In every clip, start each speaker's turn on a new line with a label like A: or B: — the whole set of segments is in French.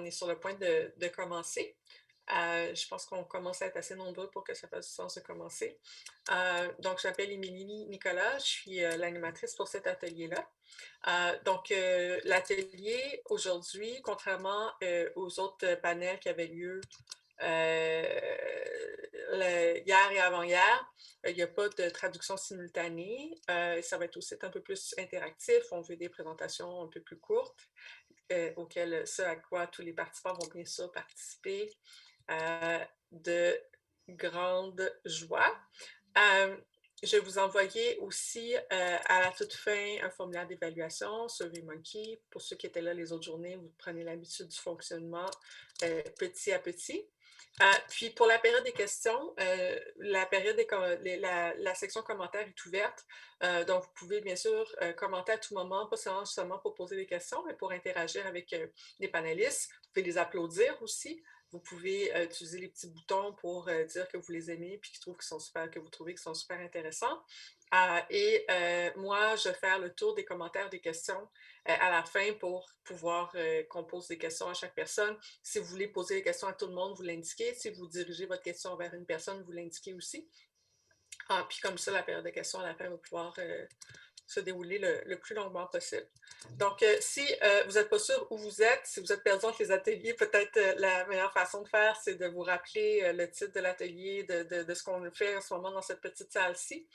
A: on est sur le point de commencer. Je pense qu'on commence à être assez nombreux pour que ça fasse du sens de commencer. Donc, je m'appelle Émilie Nicolas, je suis l'animatrice pour cet atelier-là. L'atelier aujourd'hui, contrairement aux autres panels qui avaient lieu hier et avant-hier, il n'y a pas de traduction simultanée. Ça va être aussi un peu plus interactif. On veut des présentations un peu plus courtes, ce à quoi tous les participants vont bien sûr participer de grande joie. Je vais vous envoyer aussi à la toute fin un formulaire d'évaluation sur SurveyMonkey. Pour ceux qui étaient là les autres journées, vous prenez l'habitude du fonctionnement petit à petit. Puis pour la période des questions, la section commentaires est ouverte. Donc, vous pouvez bien sûr commenter à tout moment, pas seulement pour poser des questions, mais pour interagir avec les panélistes. Vous pouvez les applaudir aussi. Vous pouvez utiliser les petits boutons pour dire que vous les aimez puis que vous trouvez qu'ils sont super intéressants. Moi, je vais faire le tour des commentaires, des questions à la fin pour pouvoir qu'on pose des questions à chaque personne. Si vous voulez poser des questions à tout le monde, vous l'indiquez. Si vous dirigez votre question vers une personne, vous l'indiquez aussi. Puis comme ça, la période de questions à la fin va pouvoir se dérouler le plus longuement possible. Donc, si vous n'êtes pas sûr où vous êtes, si vous êtes perdu entre les ateliers, peut-être la meilleure façon de faire, c'est de vous rappeler le titre de l'atelier, de ce qu'on fait en ce moment dans cette petite salle-ci.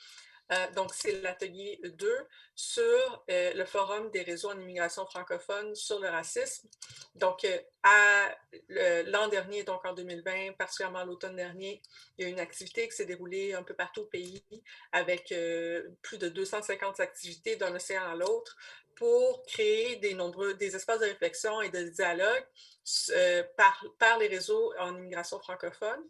A: Donc, c'est l'atelier 2 sur le Forum des réseaux en immigration francophone sur le racisme. Donc, l'an dernier, donc en 2020, particulièrement l'automne dernier, il y a eu une activité qui s'est déroulée un peu partout au pays avec plus de 250 activités d'un océan à l'autre pour créer des espaces de réflexion et de dialogue par les réseaux en immigration francophone.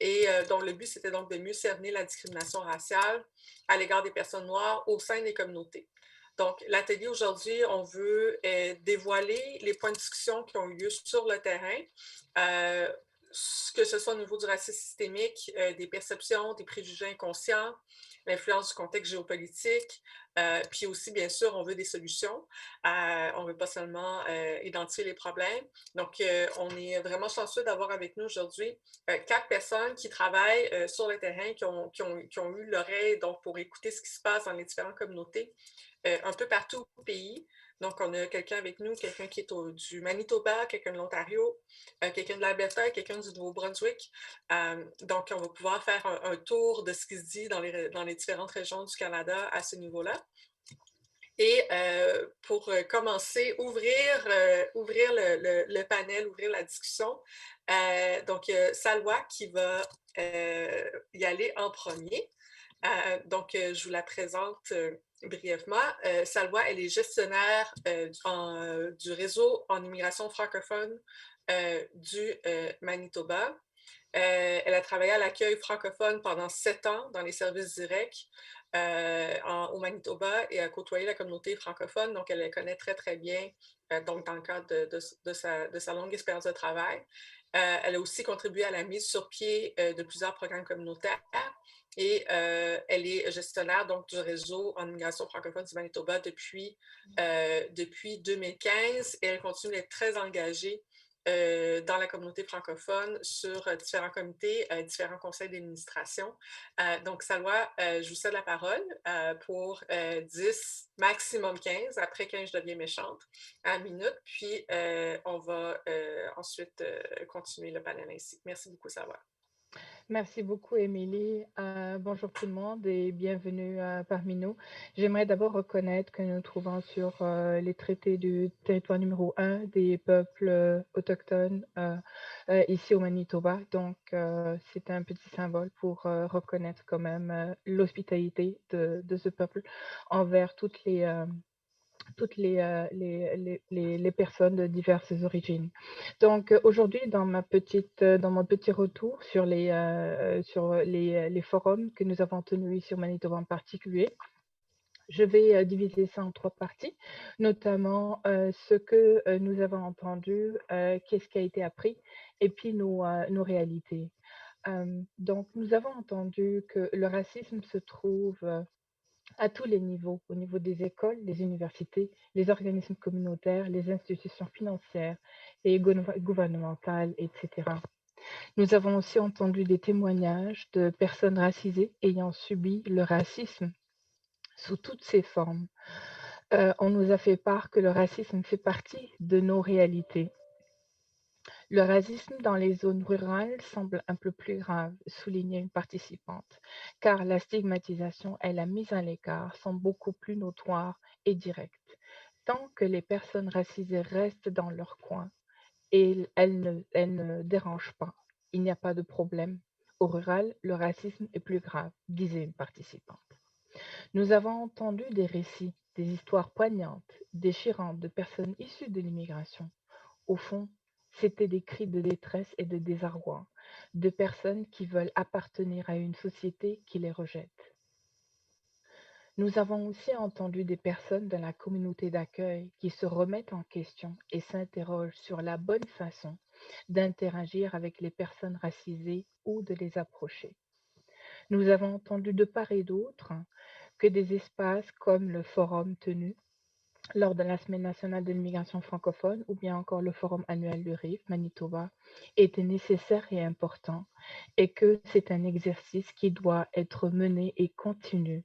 A: Et dont le but, c'était donc de mieux cerner la discrimination raciale à l'égard des personnes noires au sein des communautés. Donc, l'atelier aujourd'hui, on veut dévoiler les points de discussion qui ont eu lieu sur le terrain, que ce soit au niveau du racisme systémique, des perceptions, des préjugés inconscients, l'influence du contexte géopolitique, puis aussi, bien sûr, on veut des solutions. On ne veut pas seulement identifier les problèmes. Donc, on est vraiment chanceux d'avoir avec nous aujourd'hui 4 personnes qui travaillent sur le terrain, qui ont eu l'oreille donc pour écouter ce qui se passe dans les différentes communautés un peu partout au pays. Donc, on a quelqu'un avec nous, quelqu'un qui est du Manitoba, quelqu'un de l'Ontario, quelqu'un de l'Alberta, quelqu'un du Nouveau-Brunswick. Donc, on va pouvoir faire un tour de ce qui se dit dans les différentes régions du Canada à ce niveau-là. Et pour commencer, ouvrir le panel, ouvrir la discussion. Donc, Salwa qui va y aller en premier. Donc, je vous la présente brièvement. Salwa, elle est gestionnaire du réseau en immigration francophone du Manitoba. Elle a travaillé à l'accueil francophone pendant 7 ans dans les services directs au Manitoba et a côtoyé la communauté francophone. Donc, elle la connaît très, très bien donc dans le cadre de sa longue expérience de travail. Elle a aussi contribué à la mise sur pied de plusieurs programmes communautaires et elle est gestionnaire donc, du réseau en immigration francophone du Manitoba depuis 2015 et elle continue d'être très engagée dans la communauté francophone sur différents comités, différents conseils d'administration. Donc, Salwa, je vous cède la parole pour 10, maximum 15. Après 15, je deviens méchante, à minute. Puis, on va ensuite continuer le panel ainsi. Merci beaucoup, Salwa.
B: Merci beaucoup, Émilie. Bonjour tout le monde et bienvenue parmi nous. J'aimerais d'abord reconnaître que nous nous trouvons sur les traités du territoire numéro 1 des peuples autochtones ici au Manitoba. Donc, c'est un petit symbole pour reconnaître quand même l'hospitalité de ce peuple envers toutes les personnes de diverses origines. Donc aujourd'hui, dans mon petit retour sur les forums que nous avons tenus sur Manitoba en particulier, je vais diviser ça en 3 parties, notamment ce que nous avons entendu, qu'est-ce qui a été appris, et puis nos réalités. Donc, nous avons entendu que le racisme se trouve à tous les niveaux, au niveau des écoles, des universités, les organismes communautaires, les institutions financières et gouvernementales, etc. Nous avons aussi entendu des témoignages de personnes racisées ayant subi le racisme sous toutes ses formes. On nous a fait part que le racisme fait partie de nos réalités. Le racisme dans les zones rurales semble un peu plus grave, soulignait une participante, car la stigmatisation et la mise à l'écart sont beaucoup plus notoires et directes. Tant que les personnes racisées restent dans leur coin et elles ne dérangent pas, il n'y a pas de problème. Au rural, le racisme est plus grave, disait une participante. Nous avons entendu des récits, des histoires poignantes, déchirantes de personnes issues de l'immigration. Au fond, c'étaient des cris de détresse et de désarroi, de personnes qui veulent appartenir à une société qui les rejette. Nous avons aussi entendu des personnes de la communauté d'accueil qui se remettent en question et s'interrogent sur la bonne façon d'interagir avec les personnes racisées ou de les approcher. Nous avons entendu de part et d'autre que des espaces comme le forum tenu lors de la Semaine nationale de l'immigration francophone ou bien encore le forum annuel du RIF Manitoba étaient nécessaires et importants et que c'est un exercice qui doit être mené et continu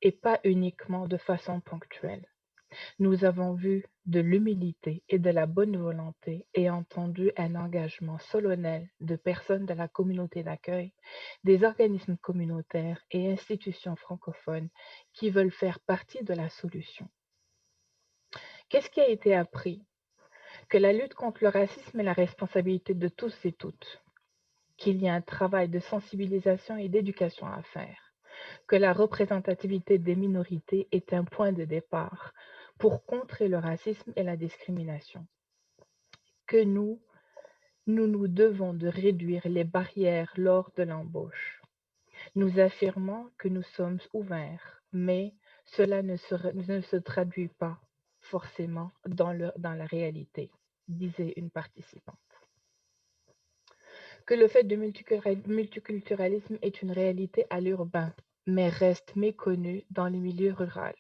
B: et pas uniquement de façon ponctuelle. Nous avons vu de l'humilité et de la bonne volonté et entendu un engagement solennel de personnes de la communauté d'accueil, des organismes communautaires et institutions francophones qui veulent faire partie de la solution. Qu'est-ce qui a été appris? Que la lutte contre le racisme est la responsabilité de tous et toutes, qu'il y a un travail de sensibilisation et d'éducation à faire, que la représentativité des minorités est un point de départ pour contrer le racisme et la discrimination, que nous devons de réduire les barrières lors de l'embauche. Nous affirmons que nous sommes ouverts, mais cela ne se traduit pas forcément dans la réalité, disait une participante. Que le fait de multiculturalisme est une réalité à l'urbain, mais reste méconnu dans les milieux ruraux.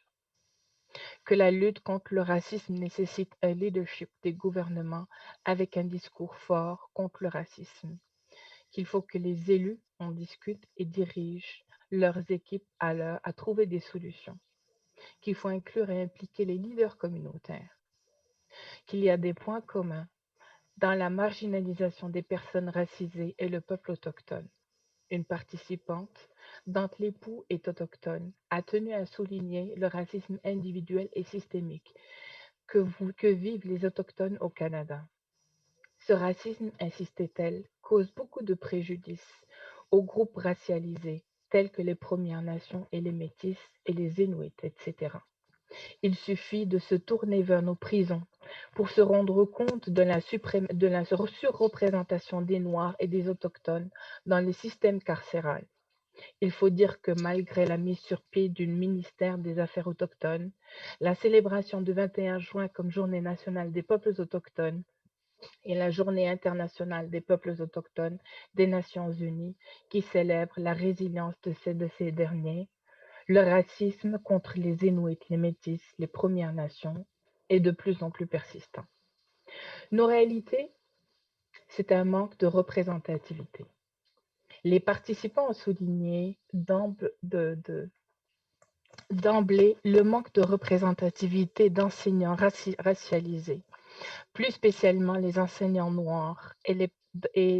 B: Que la lutte contre le racisme nécessite un leadership des gouvernements avec un discours fort contre le racisme. Qu'il faut que les élus en discutent et dirigent leurs équipes à trouver des solutions. Qu'il faut inclure et impliquer les leaders communautaires. Qu'il y a des points communs dans la marginalisation des personnes racisées et le peuple autochtone. Une participante, dont l'époux est autochtone, a tenu à souligner le racisme individuel et systémique que vivent les autochtones au Canada. Ce racisme, insistait-elle, cause beaucoup de préjudice aux groupes racialisés, tels que les Premières Nations et les Métis et les Inuits, etc. Il suffit de se tourner vers nos prisons pour se rendre compte de la surreprésentation des Noirs et des Autochtones dans le système carcéral. Il faut dire que malgré la mise sur pied du ministère des Affaires autochtones, la célébration du 21 juin comme Journée nationale des peuples autochtones et la Journée internationale des peuples autochtones des Nations unies qui célèbre la résilience de ces derniers, le racisme contre les Inuits, les Métis, les Premières Nations est de plus en plus persistant. Nos réalités, c'est un manque de représentativité. Les participants ont souligné d'emblée le manque de représentativité d'enseignants racialisés, plus spécialement les enseignants noirs et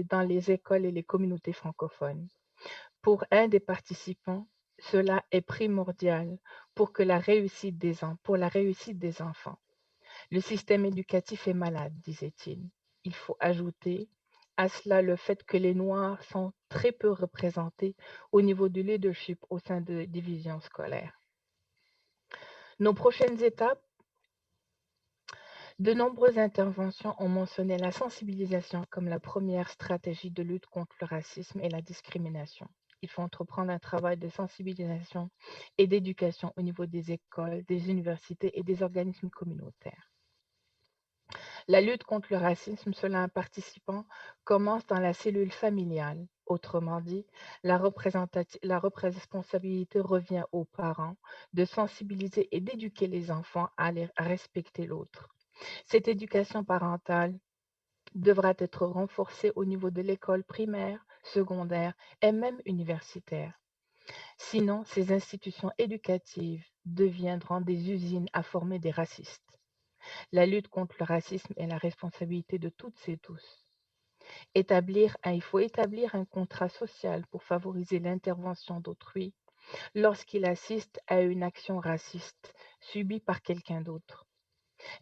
B: dans les écoles et les communautés francophones. Pour un des participants, cela est primordial pour la réussite des enfants. Le système éducatif est malade, disait-il. Il faut ajouter à cela le fait que les Noirs sont très peu représentés au niveau du leadership au sein de divisions scolaires. Nos prochaines étapes, de nombreuses interventions ont mentionné la sensibilisation comme la première stratégie de lutte contre le racisme et la discrimination. Il faut entreprendre un travail de sensibilisation et d'éducation au niveau des écoles, des universités et des organismes communautaires. La lutte contre le racisme selon un participant commence dans la cellule familiale. Autrement dit, la responsabilité revient aux parents de sensibiliser et d'éduquer les enfants à respecter l'autre. Cette éducation parentale devra être renforcée au niveau de l'école primaire, secondaire et même universitaire. Sinon, ces institutions éducatives deviendront des usines à former des racistes. La lutte contre le racisme est la responsabilité de toutes et tous. Il faut établir un contrat social pour favoriser l'intervention d'autrui lorsqu'il assiste à une action raciste subie par quelqu'un d'autre.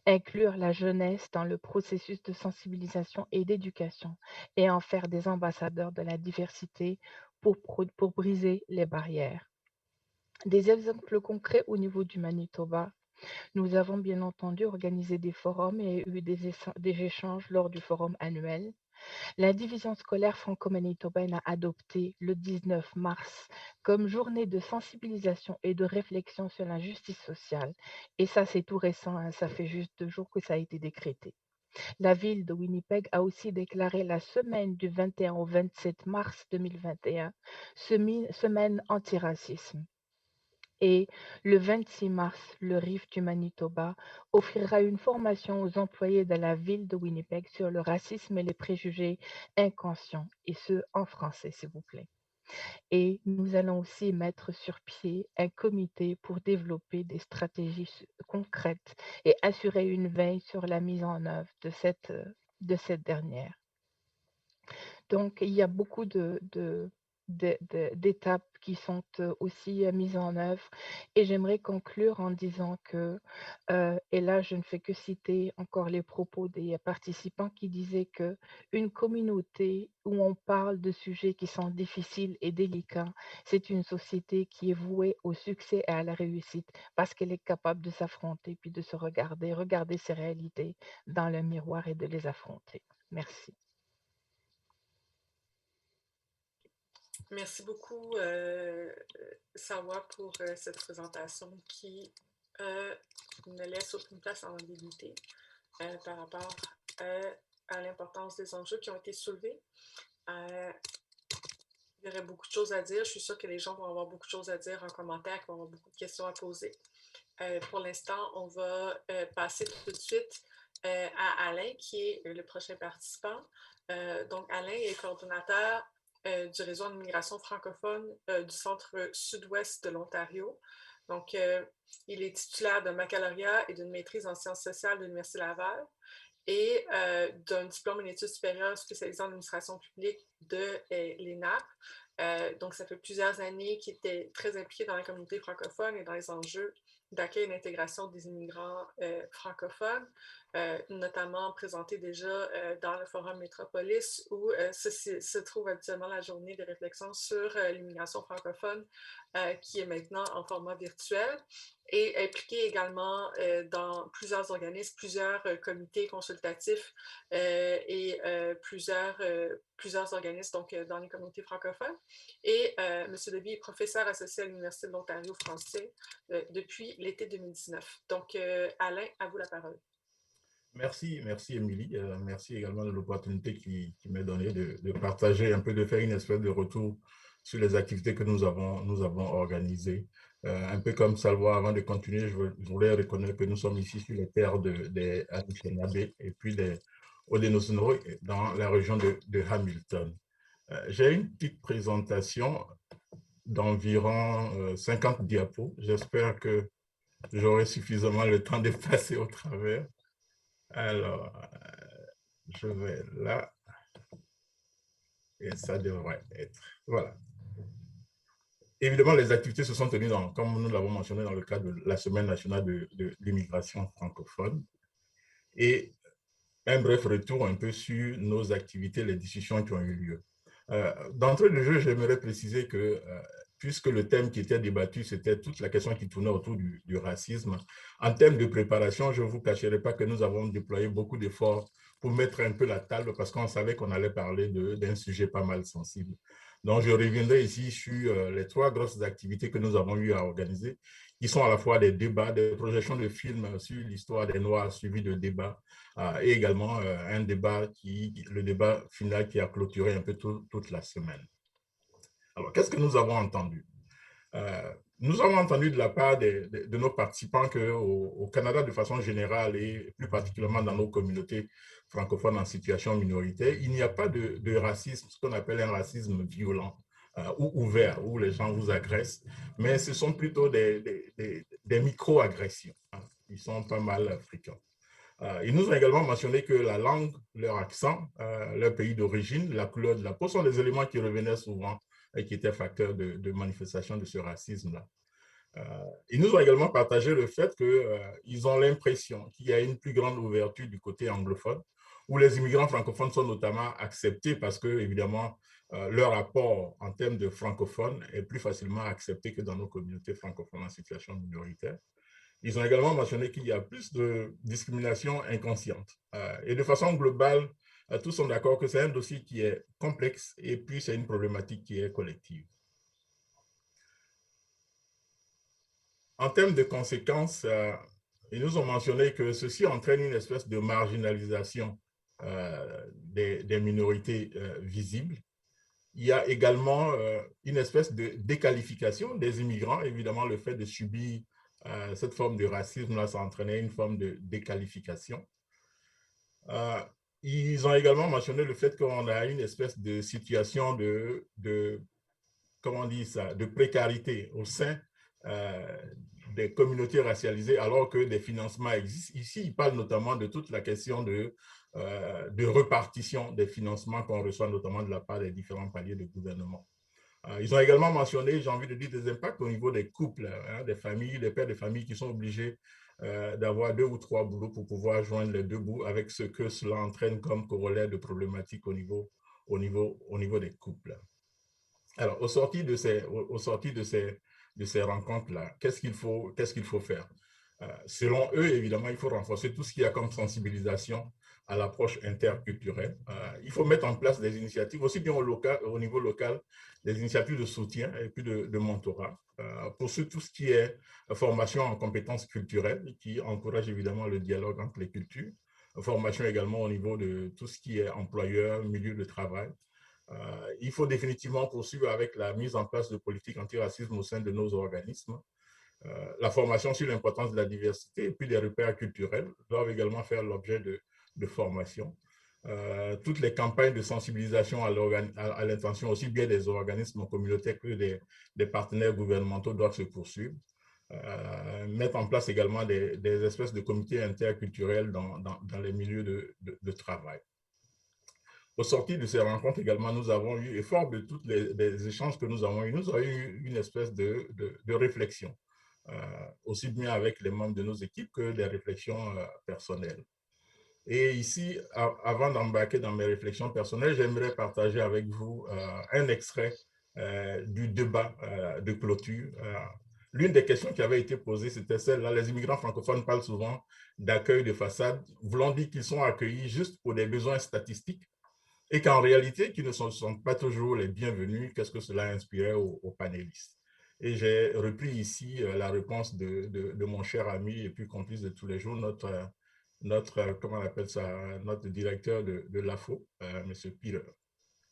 B: Inclure la jeunesse dans le processus de sensibilisation et d'éducation et en faire des ambassadeurs de la diversité pour briser les barrières. Des exemples concrets au niveau du Manitoba. Nous avons bien entendu organisé des forums et eu des échanges lors du forum annuel. La division scolaire franco-manitobaine a adopté le 19 mars comme journée de sensibilisation et de réflexion sur la justice sociale. Et ça, c'est tout récent, hein, ça fait juste 2 jours que ça a été décrété. La ville de Winnipeg a aussi déclaré la semaine du 21 au 27 mars 2021 semaine antiracisme. Et le 26 mars, le RIF du Manitoba offrira une formation aux employés de la ville de Winnipeg sur le racisme et les préjugés inconscients, et ce, en français, s'il vous plaît. Et nous allons aussi mettre sur pied un comité pour développer des stratégies concrètes et assurer une veille sur la mise en œuvre de cette dernière. Donc, il y a beaucoup d'étapes qui sont aussi mises en œuvre. Et j'aimerais conclure en disant que, et là, je ne fais que citer encore les propos des participants qui disaient que une communauté où on parle de sujets qui sont difficiles et délicats, c'est une société qui est vouée au succès et à la réussite parce qu'elle est capable de s'affronter puis de se regarder ses réalités dans le miroir et de les affronter. Merci.
A: Merci beaucoup, Sawa, pour cette présentation qui ne laisse aucune place à l'ambiguïté par rapport à l'importance des enjeux qui ont été soulevés. Il y aurait beaucoup de choses à dire. Je suis sûre que les gens vont avoir beaucoup de choses à dire en commentaire, qu'ils vont avoir beaucoup de questions à poser. Pour l'instant, on va passer tout de suite à Alain, qui est le prochain participant. Donc, Alain est coordonnateur du réseau en immigration francophone du centre sud-ouest de l'Ontario. Donc, il est titulaire d'un baccalauréat et d'une maîtrise en sciences sociales de l'Université Laval et d'un diplôme en études supérieures spécialisé en administration publique de l'ENAP. Donc, ça fait plusieurs années qu'il était très impliqué dans la communauté francophone et dans les enjeux d'accueil et d'intégration des immigrants francophones, notamment présenté déjà dans le Forum Métropolis où se trouve habituellement la journée de réflexion sur l'immigration francophone qui est maintenant en format virtuel et impliqué également dans plusieurs organismes, plusieurs comités consultatifs et plusieurs organismes donc, dans les communautés francophones. Et M. Deby est professeur associé à l'Université de l'Ontario français depuis l'été 2019. Donc, Alain, à vous la parole.
C: Merci Émilie. Merci également de l'opportunité qui m'est donnée de partager un peu, de faire une espèce de retour sur les activités que nous avons organisées. Un peu comme Salwa, avant de continuer, je voulais reconnaître que nous sommes ici sur les terres des Anishinaabe et puis des Haudenosaunee dans la région de Hamilton. J'ai une petite présentation d'environ 50 diapos. J'espère que j'aurai suffisamment le temps de passer au travers. Alors, je vais là et ça devrait être. Voilà. Évidemment, les activités se sont tenues, comme nous l'avons mentionné, dans le cadre de la Semaine nationale de l'immigration francophone. Et un bref retour un peu sur nos activités, les discussions qui ont eu lieu. D'entrée de jeu, j'aimerais préciser que puisque le thème qui était débattu, c'était toute la question qui tournait autour du racisme, en termes de préparation, je ne vous cacherai pas que nous avons déployé beaucoup d'efforts pour mettre un peu la table parce qu'on savait qu'on allait parler d'un sujet pas mal sensible. Donc, je reviendrai ici sur les 3 grosses activités que nous avons eu à organiser qui sont à la fois des débats, des projections de films sur l'histoire des Noirs suivis de débats, et également un débat le débat final qui a clôturé un peu toute la semaine. Alors, qu'est-ce que nous avons entendu? Nous avons entendu de la part de nos participants qu'au Canada, de façon générale, et plus particulièrement dans nos communautés francophones en situation minoritaire, il n'y a pas de racisme, ce qu'on appelle un racisme violent ou ouvert, où les gens vous agressent, mais ce sont plutôt des micro-agressions. Ils sont pas mal fréquents. Ils nous ont également mentionné que la langue, leur accent, leur pays d'origine, la couleur de la peau sont des éléments qui revenaient souvent et qui étaient facteurs de manifestation de ce racisme-là. Ils nous ont également partagé le fait qu'ils ont l'impression qu'il y a une plus grande ouverture du côté anglophone, où les immigrants francophones sont notamment acceptés parce que, évidemment, leur apport en termes de francophones est plus facilement accepté que dans nos communautés francophones en situation minoritaire. Ils ont également mentionné qu'il y a plus de discrimination inconsciente. Et de façon globale, tous sont d'accord que c'est un dossier qui est complexe et puis c'est une problématique qui est collective. En termes de conséquences, ils nous ont mentionné que ceci entraîne une espèce de marginalisation des minorités visibles. Il y a également une espèce de déqualification des immigrants. Évidemment, le fait de subir cette forme de racisme-là, ça entraînait une forme de déqualification. Ils ont également mentionné le fait qu'on a une espèce de situation comment on dit ça, de précarité au sein des communautés racialisées, alors que des financements existent. Ici, ils parlent notamment de toute la question de répartition des financements qu'on reçoit, notamment de la part des différents paliers de gouvernement. Ils ont également mentionné, j'ai envie de dire, des impacts au niveau des couples, des familles, des pères de famille qui sont obligés d'avoir 2 ou 3 boulots pour pouvoir joindre les 2 bouts, avec ce que cela entraîne comme corollaire de problématiques au niveau des couples. Alors, au sorti de ces rencontres-là, qu'est-ce qu'il faut faire? Selon eux, évidemment, il faut renforcer tout ce qu'il y a comme sensibilisation à l'approche interculturelle. Il faut mettre en place des initiatives, aussi bien au niveau local, des initiatives de soutien et puis de mentorat, pour tout ce qui est formation en compétences culturelles, qui encourage évidemment le dialogue entre les cultures, formation également au niveau de tout ce qui est employeur, milieu de travail. Il faut définitivement poursuivre avec la mise en place de politiques antiracisme au sein de nos organismes. La formation sur l'importance de la diversité et puis des repères culturels doivent également faire l'objet de formation. Toutes les campagnes de sensibilisation à l'intention aussi bien des organismes communautaires que des partenaires gouvernementaux doivent se poursuivre. Mettre en place également des espèces de comités interculturels dans les milieux de travail. Au sorti de ces rencontres également, nous avons eu, et fort de tous les échanges que nous avons eu une espèce de réflexion, aussi bien avec les membres de nos équipes que des réflexions personnelles. Et ici, avant d'embarquer dans mes réflexions personnelles, j'aimerais partager avec vous un extrait du débat de clôture. L'une des questions qui avait été posée, c'était celle-là. Les immigrants francophones parlent souvent d'accueil de façade, voulant dire qu'ils sont accueillis juste pour des besoins statistiques, et qu'en réalité, qui ne sont pas toujours les bienvenus. Qu'est-ce que cela a inspiré aux panélistes? Et j'ai repris ici la réponse de mon cher ami et puis complice de tous les jours, comment on appelle ça, notre directeur de l'AFO, M. Pire.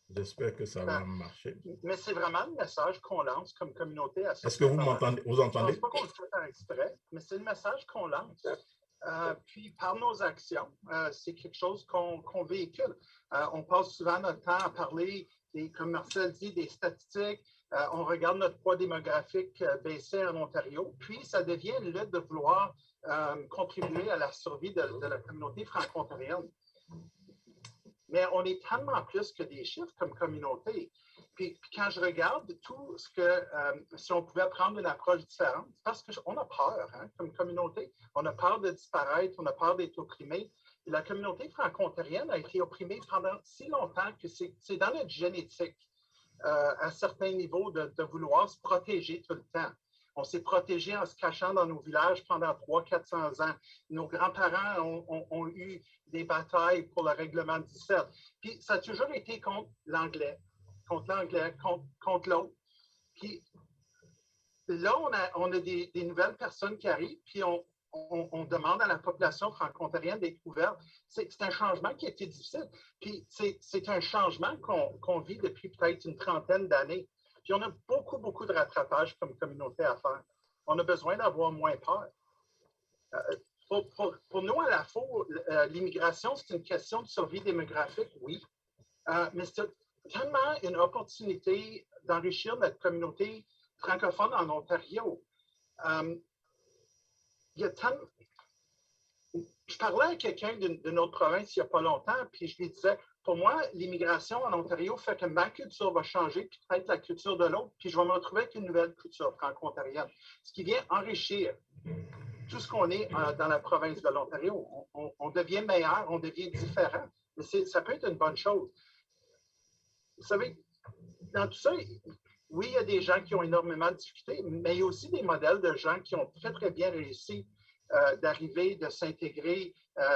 C: J'espère que ça va marcher.
D: Mais c'est vraiment le message qu'on lance comme communauté.
C: Est-ce que vous m'entendez? Vous entendez?
D: Je ne pense pas qu'on le fait par exprès, mais c'est le message qu'on lance. Puis par nos actions, c'est quelque chose qu'on véhicule. On passe souvent notre temps à parler, comme Marcel dit, des statistiques. On regarde notre poids démographique baisser en Ontario. Puis ça devient une lutte de vouloir contribuer à la survie de la communauté franco-ontarienne. Mais on est tellement plus que des chiffres comme communauté. Puis quand je regarde tout ce que, si on pouvait prendre une approche différente, parce qu'on a peur, hein, comme communauté. On a peur de disparaître, on a peur d'être opprimé. Et la communauté franco-ontarienne a été opprimée pendant si longtemps que c'est dans notre génétique, à certains niveaux, de vouloir se protéger tout le temps. On s'est protégé en se cachant dans nos villages pendant 300-400 ans. Nos grands-parents ont eu des batailles pour le règlement 17. Puis ça a toujours été contre l'anglais, contre l'autre. Puis là, on a des nouvelles personnes qui arrivent, puis on demande à la population franco-ontarienne d'être ouverte. C'est un changement qui a été difficile. Puis c'est un changement qu'on vit depuis peut-être une trentaine d'années. Puis on a beaucoup, beaucoup de rattrapage comme communauté à faire. On a besoin d'avoir moins peur. Pour nous, à la fois, l'immigration, c'est une question de survie démographique, oui. Mais c'est tellement une opportunité d'enrichir notre communauté francophone en Ontario. Il y a tellement... Je parlais à quelqu'un d'une autre province il n'y a pas longtemps, puis je lui disais, pour moi, l'immigration en Ontario fait que ma culture va changer, puis peut-être la culture de l'autre, puis je vais me retrouver avec une nouvelle culture franco-ontarienne, ce qui vient enrichir tout ce qu'on est dans la province de l'Ontario. On devient meilleur, on devient différent, mais ça peut être une bonne chose. Vous savez, dans tout ça, oui, il y a des gens qui ont énormément de difficultés, mais il y a aussi des modèles de gens qui ont très, très bien réussi d'arriver, de s'intégrer,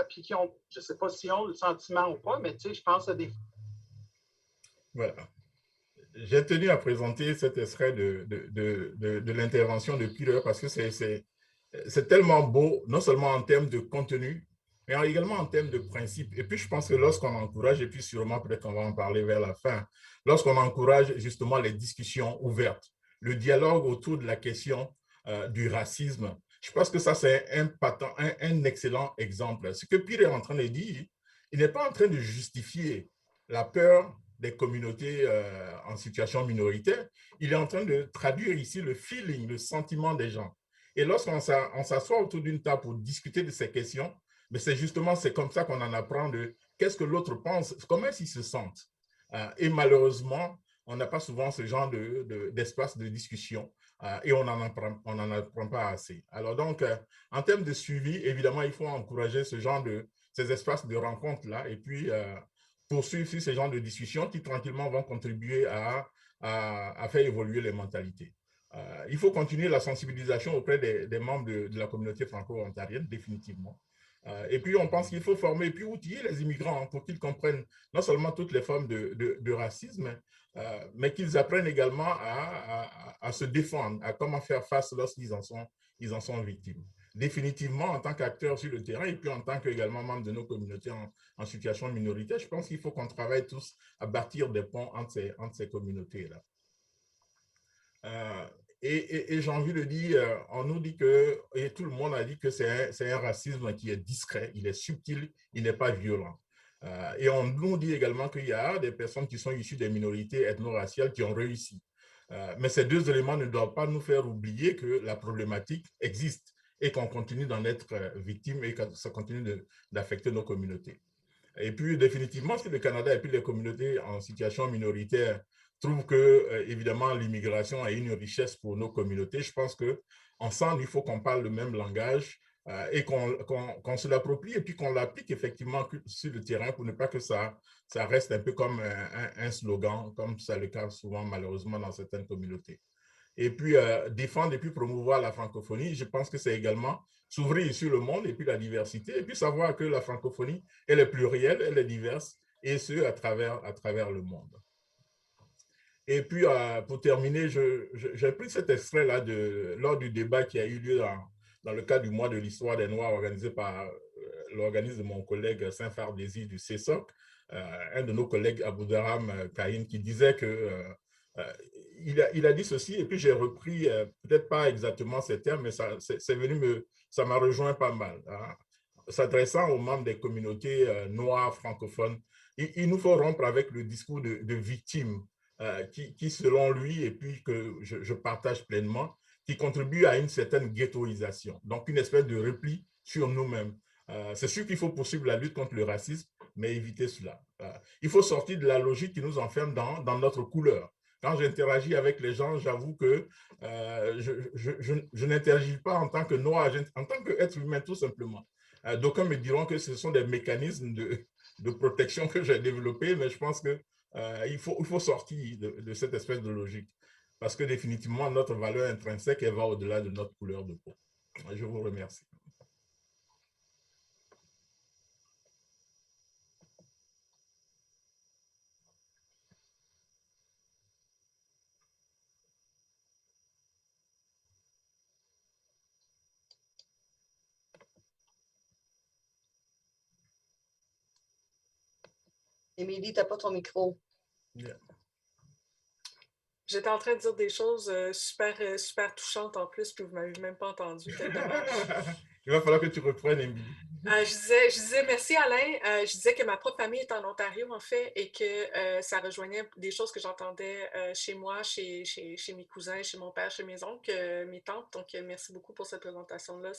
D: puis qui ont, je ne sais pas si ont le sentiment ou pas, mais tu sais, je pense à des...
C: Voilà. J'ai tenu à présenter cet extrait de l'intervention de Peter parce que c'est tellement beau, non seulement en termes de contenu, mais également en termes de principe. Et puis, je pense que lorsqu'on encourage, et puis sûrement peut-être qu'on va en parler vers la fin, lorsqu'on encourage justement les discussions ouvertes, le dialogue autour de la question du racisme, je pense que ça, c'est un excellent exemple. Ce que Peter est en train de dire, il n'est pas en train de justifier la peur des communautés en situation minoritaire, il est en train de traduire ici le feeling, le sentiment des gens. Et lorsqu'on s'assoit autour d'une table pour discuter de ces questions, mais c'est comme ça qu'on en apprend de qu'est-ce que l'autre pense, comment ils se sentent. Et malheureusement, on n'a pas souvent ce genre d'espace de discussion et on n'en apprend pas assez. Alors donc, en termes de suivi, évidemment, il faut encourager ces espaces de rencontre-là et puis poursuivre ces genres de discussions qui tranquillement vont contribuer à faire évoluer les mentalités. Il faut continuer la sensibilisation auprès des membres de la communauté franco-ontarienne, définitivement. Et puis, on pense qu'il faut former et puis outiller les immigrants pour qu'ils comprennent non seulement toutes les formes de racisme, mais qu'ils apprennent également à se défendre, à comment faire face lorsqu'ils en sont victimes. Définitivement, en tant qu'acteurs sur le terrain et puis en tant qu'également membre de nos communautés en situation minoritaire, je pense qu'il faut qu'on travaille tous à bâtir des ponts entre ces communautés-là. Et j'ai envie de dire, on nous dit que, et tout le monde a dit que c'est un racisme qui est discret, il est subtil, il n'est pas violent. Et on nous dit également qu'il y a des personnes qui sont issues des minorités ethno-raciales qui ont réussi. Mais ces deux éléments ne doivent pas nous faire oublier que la problématique existe et qu'on continue d'en être victime et que ça continue d'affecter nos communautés. Et puis, définitivement, si le Canada et puis les communautés en situation minoritaire trouvent que, évidemment, l'immigration est une richesse pour nos communautés, je pense qu'ensemble, il faut qu'on parle le même langage et qu'on se l'approprie et puis qu'on l'applique effectivement sur le terrain pour ne pas que ça reste un peu comme un slogan, comme c'est le cas souvent, malheureusement, dans certaines communautés. Et puis, défendre et puis promouvoir la francophonie, je pense que c'est également s'ouvrir sur le monde et puis la diversité, et puis savoir que la francophonie, elle est plurielle, elle est diverse, et ce, à travers le monde. Et puis, pour terminer, j'ai pris cet extrait-là lors du débat qui a eu lieu dans le cadre du mois de l'histoire des Noirs organisé par l'organisme de mon collègue Saint-Fardési du CESOC, un de nos collègues, Aboudaram Kaïm, qui disait que il a dit ceci, et puis j'ai repris, peut-être pas exactement ces termes, mais ça m'a rejoint pas mal. Hein. S'adressant aux membres des communautés noires francophones, il nous faut rompre avec le discours de victime qui, selon lui, et puis que je partage pleinement, qui contribue à une certaine ghettoisation, donc une espèce de repli sur nous-mêmes. C'est sûr qu'il faut poursuivre la lutte contre le racisme, mais éviter cela. Il faut sortir de la logique qui nous enferme dans notre couleur. Quand j'interagis avec les gens, j'avoue que je n'interagis pas en tant que noir, en tant qu'être humain tout simplement. D'aucuns me diront que ce sont des mécanismes de protection que j'ai développés, mais je pense qu'il faut sortir de cette espèce de logique. Parce que définitivement, notre valeur intrinsèque, elle va au-delà de notre couleur de peau. Je vous remercie.
E: Émilie, tu n'as pas ton micro.
C: Yeah.
A: J'étais en train de dire des choses super touchantes en plus, puis vous ne m'avez même pas entendu. Quel dommage.
C: Il va falloir que tu reprennes, Émilie.
A: Je disais merci Alain. Je disais que ma propre famille est en Ontario en fait et que ça rejoignait des choses que j'entendais chez moi, chez mes cousins, chez mon père, chez mes oncles, mes tantes. Donc merci beaucoup pour cette présentation-là.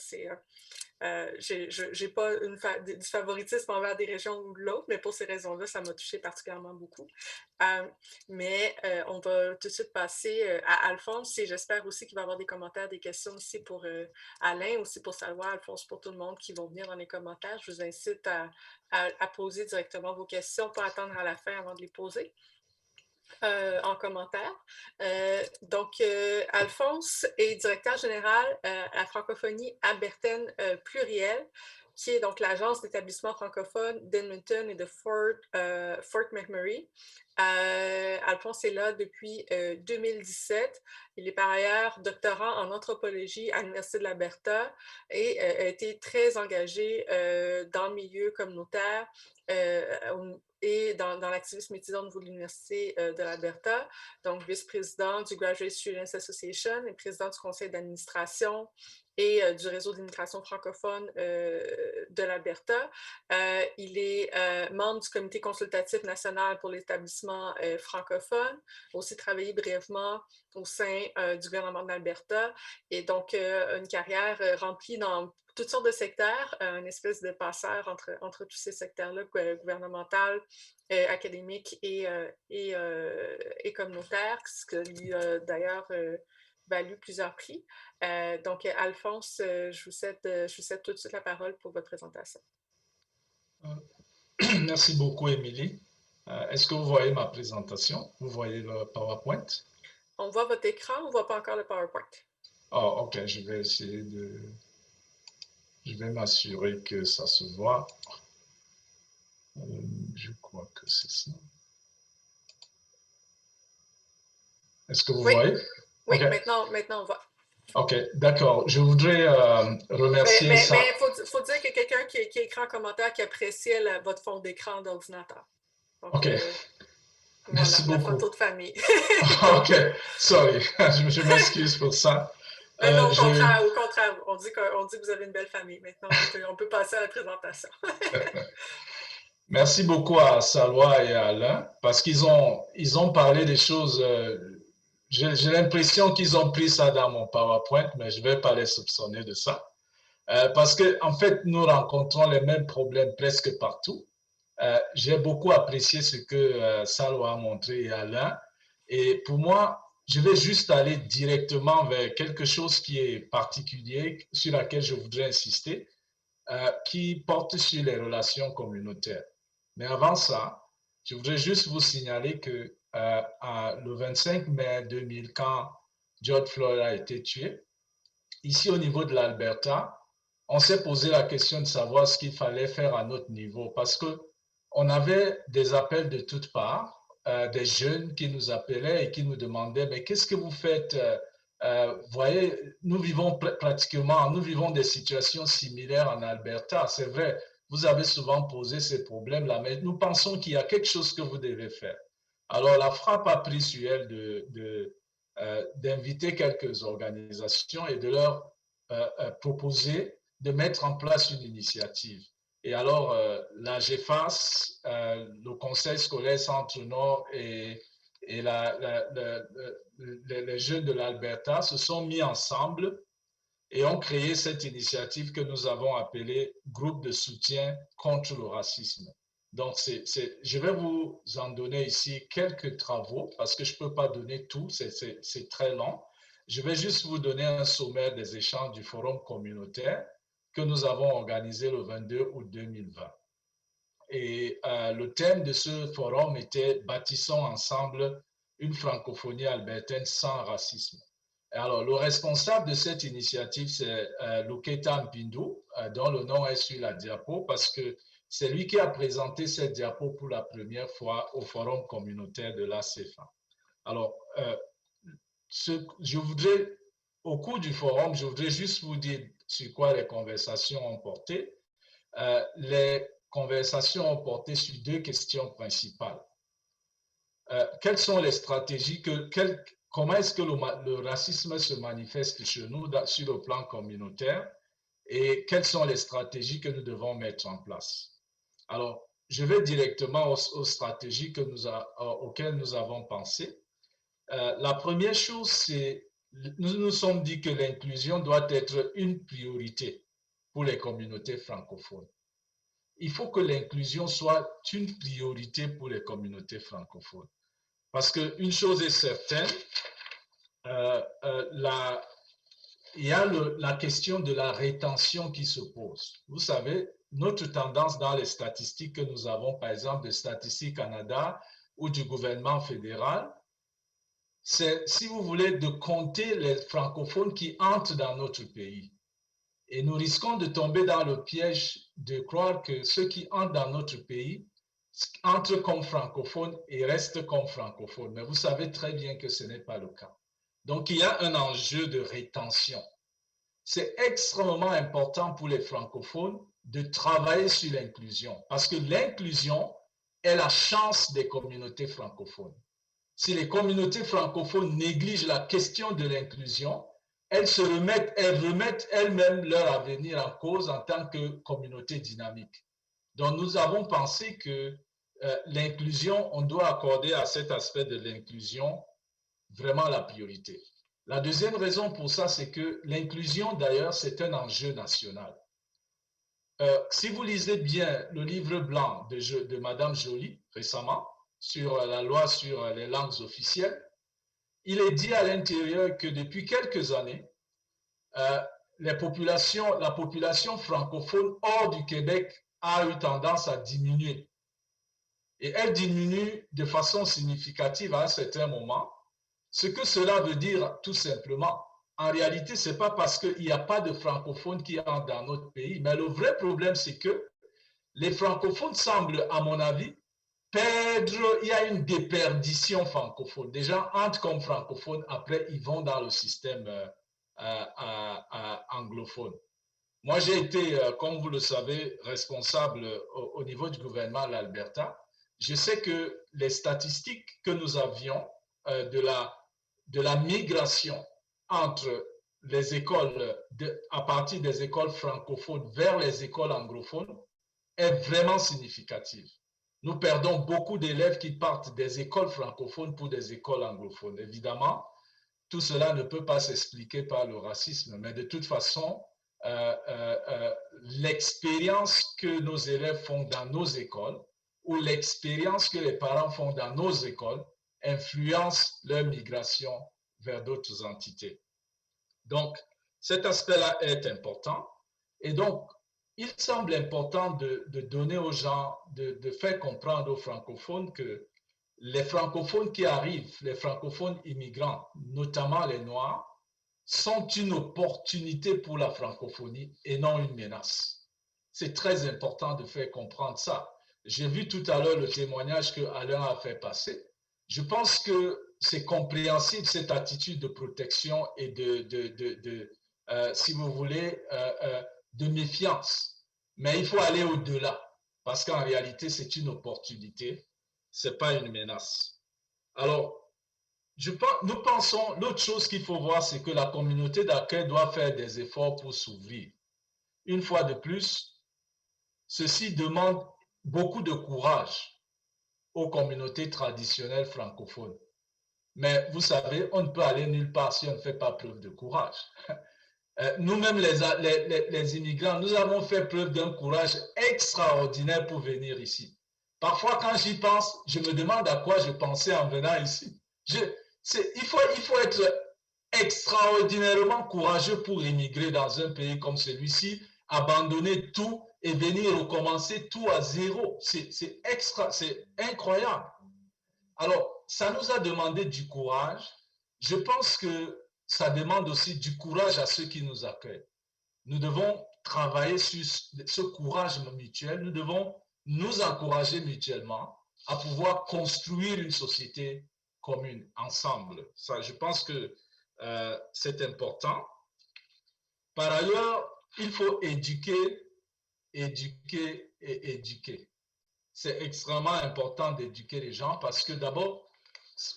A: J'ai pas du favoritisme envers des régions ou de l'autre, mais pour ces raisons-là, ça m'a touché particulièrement beaucoup. Mais on va tout de suite passer à Alphonse et j'espère aussi qu'il va y avoir des commentaires, des questions aussi pour Alain, aussi pour Salwa, Alphonse, pour tout le monde qui vont venir dans les commentaires. Je vous incite à poser directement vos questions, pas attendre à la fin avant de les poser. En commentaire. Alphonse est directeur général à la francophonie albertaine plurielle, qui est donc l'agence d'établissement francophone d'Edmonton et de Fort McMurray. Alphonse est là depuis 2017. Il est par ailleurs doctorant en anthropologie à l'Université de l'Alberta et a été très engagé dans le milieu communautaire et dans l'activisme étudiant au niveau de l'Université de l'Alberta, donc vice-président du Graduate Students Association et président du conseil d'administration et du réseau d'immigration francophone de l'Alberta. Il est membre du comité consultatif national pour l'établissement francophone, aussi travaillé brièvement au sein du gouvernement de l'Alberta et donc une carrière remplie dans toutes sortes de secteurs, une espèce de passeur entre tous ces secteurs-là, gouvernemental, académique et communautaire, ce qui lui a d'ailleurs valu plusieurs prix. Donc, Alphonse, je vous cède tout de suite la parole pour votre présentation.
F: Merci beaucoup, Émilie. Est-ce que vous voyez ma présentation? Vous voyez le PowerPoint?
A: On voit votre écran, on ne voit pas encore le PowerPoint.
F: Oh, OK, je vais essayer de... Je vais m'assurer que ça se voit. Je crois que c'est ça. Est-ce que vous voyez?
A: Oui,
F: okay.
A: maintenant on voit.
F: OK, d'accord. Je voudrais remercier ça.
A: Mais il faut dire que quelqu'un qui écrit en commentaire qui appréciait votre fond d'écran d'ordinateur.
F: OK. Merci
A: voilà,
F: beaucoup.
A: La photo de famille.
F: OK, sorry. je m'excuse pour ça.
A: Non, au contraire, on dit que vous avez une belle famille. Maintenant, on peut passer à la présentation.
F: Merci beaucoup à Salwa et à Alain parce qu'ils ont parlé des choses. J'ai l'impression qu'ils ont pris ça dans mon PowerPoint, mais je ne vais pas les soupçonner de ça. Parce qu'en fait, nous rencontrons les mêmes problèmes presque partout. J'ai beaucoup apprécié ce que Salwa a montré et Alain. Et pour moi, je vais juste aller directement vers quelque chose qui est particulier, sur laquelle je voudrais insister, qui porte sur les relations communautaires. Mais avant ça, je voudrais juste vous signaler que le 25 mai 2000, quand George Floyd a été tué, ici au niveau de l'Alberta, on s'est posé la question de savoir ce qu'il fallait faire à notre niveau parce qu'on avait des appels de toutes parts, des jeunes qui nous appelaient et qui nous demandaient « mais qu'est-ce que vous faites ?» Vous voyez, nous vivons des situations similaires en Alberta. C'est vrai, vous avez souvent posé ces problèmes-là, mais nous pensons qu'il y a quelque chose que vous devez faire. Alors, la frappe a pris sur elle d'inviter quelques organisations et de leur proposer de mettre en place une initiative. Et alors, la GEFAS, le Conseil scolaire Centre-Nord et les jeunes de l'Alberta se sont mis ensemble et ont créé cette initiative que nous avons appelée Groupe de soutien contre le racisme. Donc, je vais vous en donner ici quelques travaux parce que je ne peux pas donner tout, c'est très long. Je vais juste vous donner un sommaire des échanges du forum communautaire que nous avons organisé le 22 août 2020. Et le thème de ce forum était « Bâtissons ensemble une francophonie albertaine sans racisme ». Alors, le responsable de cette initiative, c'est Luketa Mpindou, dont le nom est sur la diapo, parce que c'est lui qui a présenté cette diapo pour la première fois au forum communautaire de l'ACFA. Alors, au cours du forum, je voudrais juste vous dire sur quoi les conversations ont porté. Les conversations ont porté sur deux questions principales. Quelles sont les stratégies, comment est-ce que le racisme se manifeste chez nous sur le plan communautaire et quelles sont les stratégies que nous devons mettre en place? Alors, je vais directement aux stratégies auxquelles nous avons pensé. La première chose, c'est nous nous sommes dit que l'inclusion doit être une priorité pour les communautés francophones. Il faut que l'inclusion soit une priorité pour les communautés francophones. Parce qu'une chose est certaine, il y a la question de la rétention qui se pose. Vous savez, notre tendance dans les statistiques que nous avons, par exemple, de Statistique Canada ou du gouvernement fédéral, c'est, si vous voulez, de compter les francophones qui entrent dans notre pays. Et nous risquons de tomber dans le piège de croire que ceux qui entrent dans notre pays entrent comme francophones et restent comme francophones. Mais vous savez très bien que ce n'est pas le cas. Donc, il y a un enjeu de rétention. C'est extrêmement important pour les francophones de travailler sur l'inclusion parce que l'inclusion est la chance des communautés francophones. Si les communautés francophones négligent la question de l'inclusion, elles remettent elles-mêmes leur avenir en cause en tant que communauté dynamique. Donc, nous avons pensé que l'inclusion, on doit accorder à cet aspect de l'inclusion vraiment la priorité. La deuxième raison pour ça, c'est que l'inclusion, d'ailleurs, c'est un enjeu national. Si vous lisez bien le livre blanc de Madame Joly, récemment, sur la loi sur les langues officielles, il est dit à l'intérieur que depuis quelques années, la population francophone hors du Québec a eu tendance à diminuer. Et elle diminue de façon significative à un certain moment. Ce que cela veut dire, tout simplement, en réalité, ce n'est pas parce qu'il n'y a pas de francophones qui entrent dans notre pays, mais le vrai problème, c'est que les francophones semblent, à mon avis, perdre, il y a une déperdition francophone. Des gens entrent comme francophones, après ils vont dans le système anglophone. Moi, j'ai été, comme vous le savez, responsable au niveau du gouvernement de l'Alberta. Je sais que les statistiques que nous avions de la migration entre les écoles, à partir des écoles francophones vers les écoles anglophones est vraiment significative. Nous perdons beaucoup d'élèves qui partent des écoles francophones pour des écoles anglophones. Évidemment, tout cela ne peut pas s'expliquer par le racisme, mais de toute façon, l'expérience que nos élèves font dans nos écoles ou l'expérience que les parents font dans nos écoles influence leur migration vers d'autres entités. Donc, cet aspect-là est important. Et donc, il semble important de donner aux gens, de faire comprendre aux francophones que les francophones qui arrivent, les francophones immigrants, notamment les Noirs, sont une opportunité pour la francophonie et non une menace. C'est très important de faire comprendre ça. J'ai vu tout à l'heure le témoignage que Alain a fait passer. Je pense que c'est compréhensible cette attitude de protection et si vous voulez, de méfiance. Mais il faut aller au-delà parce qu'en réalité, c'est une opportunité, ce n'est pas une menace. Alors, nous pensons, l'autre chose qu'il faut voir, c'est que la communauté d'accueil doit faire des efforts pour s'ouvrir. Une fois de plus, ceci demande beaucoup de courage aux communautés traditionnelles francophones. Mais vous savez, on ne peut aller nulle part si on ne fait pas preuve de courage. Nous-mêmes, les immigrants, nous avons fait preuve d'un courage extraordinaire pour venir ici. Parfois, quand j'y pense, je me demande à quoi je pensais en venant ici. Il faut être extraordinairement courageux pour immigrer dans un pays comme celui-ci, abandonner tout et venir recommencer tout à zéro. C'est incroyable. Alors, ça nous a demandé du courage. Je pense que ça demande aussi du courage à ceux qui nous accueillent. Nous devons travailler sur ce courage mutuel. Nous devons nous encourager mutuellement à pouvoir construire une société commune, ensemble. Ça, je pense que c'est important. Par ailleurs, il faut éduquer éduquer et éduquer. C'est extrêmement important d'éduquer les gens parce que d'abord,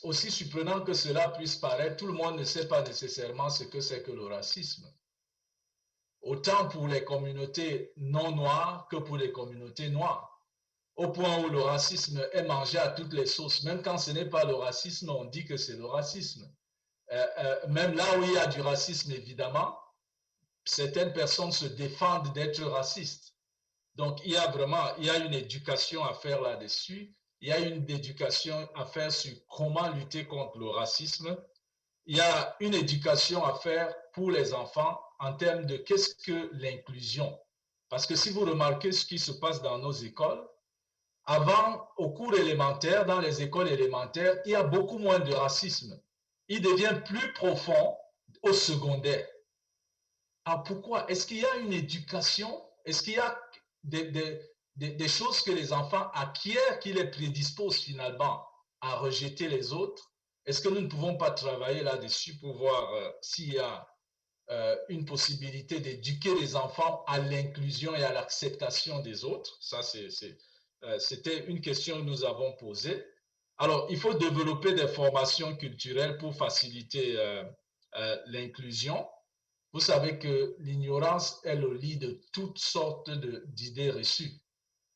F: aussi surprenant que cela puisse paraître, tout le monde ne sait pas nécessairement ce que c'est que le racisme. Autant pour les communautés non noires que pour les communautés noires. Au point où le racisme est mangé à toutes les sauces. Même quand ce n'est pas le racisme, on dit que c'est le racisme. Même là où il y a du racisme, évidemment, certaines personnes se défendent d'être racistes. Donc, il y a une éducation à faire là-dessus. Il y a une éducation à faire sur comment lutter contre le racisme. Il y a une éducation à faire pour les enfants en termes de qu'est-ce que l'inclusion. Parce que si vous remarquez ce qui se passe dans nos écoles, avant, au cours élémentaire, dans les écoles élémentaires, il y a beaucoup moins de racisme. Il devient plus profond au secondaire. Alors pourquoi? Est-ce qu'il y a une éducation? Est-ce qu'il y a des choses que les enfants acquièrent qui les prédisposent finalement à rejeter les autres? Est-ce que nous ne pouvons pas travailler là-dessus pour voir s'il y a une possibilité d'éduquer les enfants à l'inclusion et à l'acceptation des autres? Ça, c'était une question que nous avons posée. Alors, il faut développer des formations culturelles pour faciliter l'inclusion. Vous savez que l'ignorance est le lit de toutes sortes d'idées reçues.